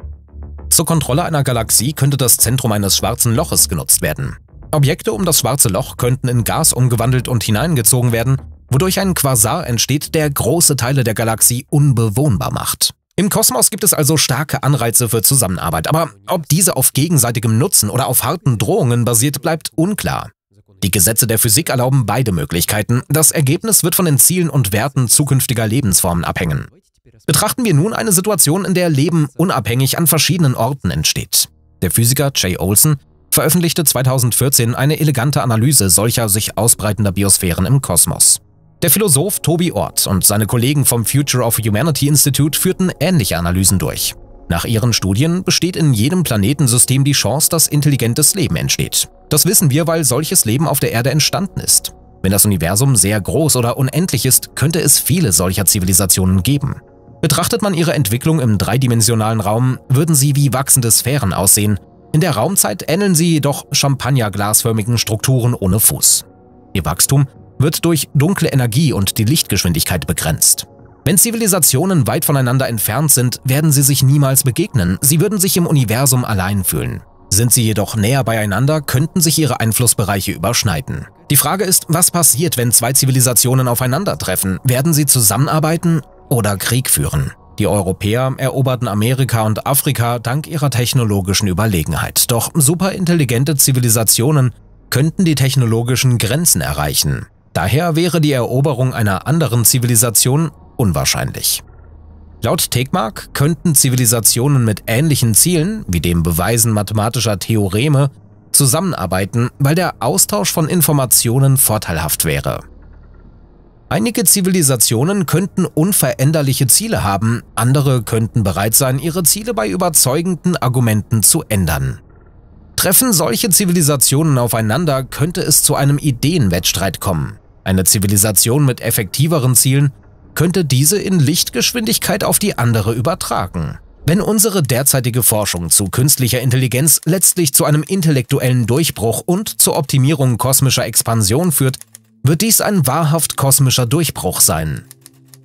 Zur Kontrolle einer Galaxie könnte das Zentrum eines schwarzen Loches genutzt werden. Objekte um das schwarze Loch könnten in Gas umgewandelt und hineingezogen werden, wodurch ein Quasar entsteht, der große Teile der Galaxie unbewohnbar macht. Im Kosmos gibt es also starke Anreize für Zusammenarbeit, aber ob diese auf gegenseitigem Nutzen oder auf harten Drohungen basiert, bleibt unklar. Die Gesetze der Physik erlauben beide Möglichkeiten. Das Ergebnis wird von den Zielen und Werten zukünftiger Lebensformen abhängen. Betrachten wir nun eine Situation, in der Leben unabhängig an verschiedenen Orten entsteht. Der Physiker Jay Olson veröffentlichte 2014 eine elegante Analyse solcher sich ausbreitender Biosphären im Kosmos. Der Philosoph Toby Ord und seine Kollegen vom Future of Humanity Institute führten ähnliche Analysen durch. Nach ihren Studien besteht in jedem Planetensystem die Chance, dass intelligentes Leben entsteht. Das wissen wir, weil solches Leben auf der Erde entstanden ist. Wenn das Universum sehr groß oder unendlich ist, könnte es viele solcher Zivilisationen geben. Betrachtet man ihre Entwicklung im dreidimensionalen Raum, würden sie wie wachsende Sphären aussehen. In der Raumzeit ähneln sie jedoch champagnerglasförmigen Strukturen ohne Fuß. Ihr Wachstum wird durch dunkle Energie und die Lichtgeschwindigkeit begrenzt. Wenn Zivilisationen weit voneinander entfernt sind, werden sie sich niemals begegnen. Sie würden sich im Universum allein fühlen. Sind sie jedoch näher beieinander, könnten sich ihre Einflussbereiche überschneiden. Die Frage ist, was passiert, wenn zwei Zivilisationen aufeinandertreffen? Werden sie zusammenarbeiten oder Krieg führen? Die Europäer eroberten Amerika und Afrika dank ihrer technologischen Überlegenheit. Doch superintelligente Zivilisationen könnten die technologischen Grenzen erreichen. Daher wäre die Eroberung einer anderen Zivilisation unwahrscheinlich. Laut Tegmark könnten Zivilisationen mit ähnlichen Zielen, wie dem Beweisen mathematischer Theoreme, zusammenarbeiten, weil der Austausch von Informationen vorteilhaft wäre. Einige Zivilisationen könnten unveränderliche Ziele haben, andere könnten bereit sein, ihre Ziele bei überzeugenden Argumenten zu ändern. Treffen solche Zivilisationen aufeinander, könnte es zu einem Ideenwettstreit kommen. Eine Zivilisation mit effektiveren Zielen könnte diese in Lichtgeschwindigkeit auf die andere übertragen. Wenn unsere derzeitige Forschung zu künstlicher Intelligenz letztlich zu einem intellektuellen Durchbruch und zur Optimierung kosmischer Expansion führt, wird dies ein wahrhaft kosmischer Durchbruch sein.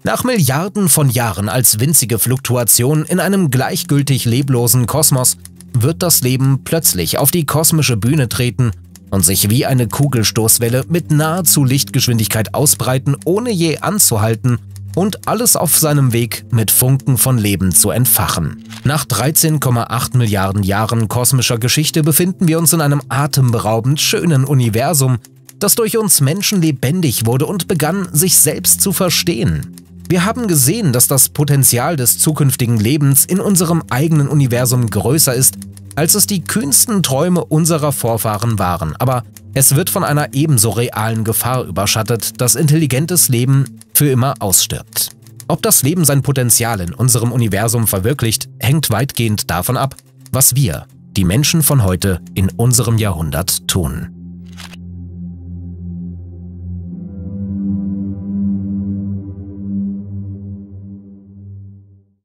Nach Milliarden von Jahren als winzige Fluktuation in einem gleichgültig leblosen Kosmos wird das Leben plötzlich auf die kosmische Bühne treten und sich wie eine Kugelstoßwelle mit nahezu Lichtgeschwindigkeit ausbreiten, ohne je anzuhalten und alles auf seinem Weg mit Funken von Leben zu entfachen. Nach 13,8 Milliarden Jahren kosmischer Geschichte befinden wir uns in einem atemberaubend schönen Universum, das durch uns Menschen lebendig wurde und begann, sich selbst zu verstehen. Wir haben gesehen, dass das Potenzial des zukünftigen Lebens in unserem eigenen Universum größer ist, als es die kühnsten Träume unserer Vorfahren waren. Aber es wird von einer ebenso realen Gefahr überschattet, dass intelligentes Leben für immer ausstirbt. Ob das Leben sein Potenzial in unserem Universum verwirklicht, hängt weitgehend davon ab, was wir, die Menschen von heute, in unserem Jahrhundert tun.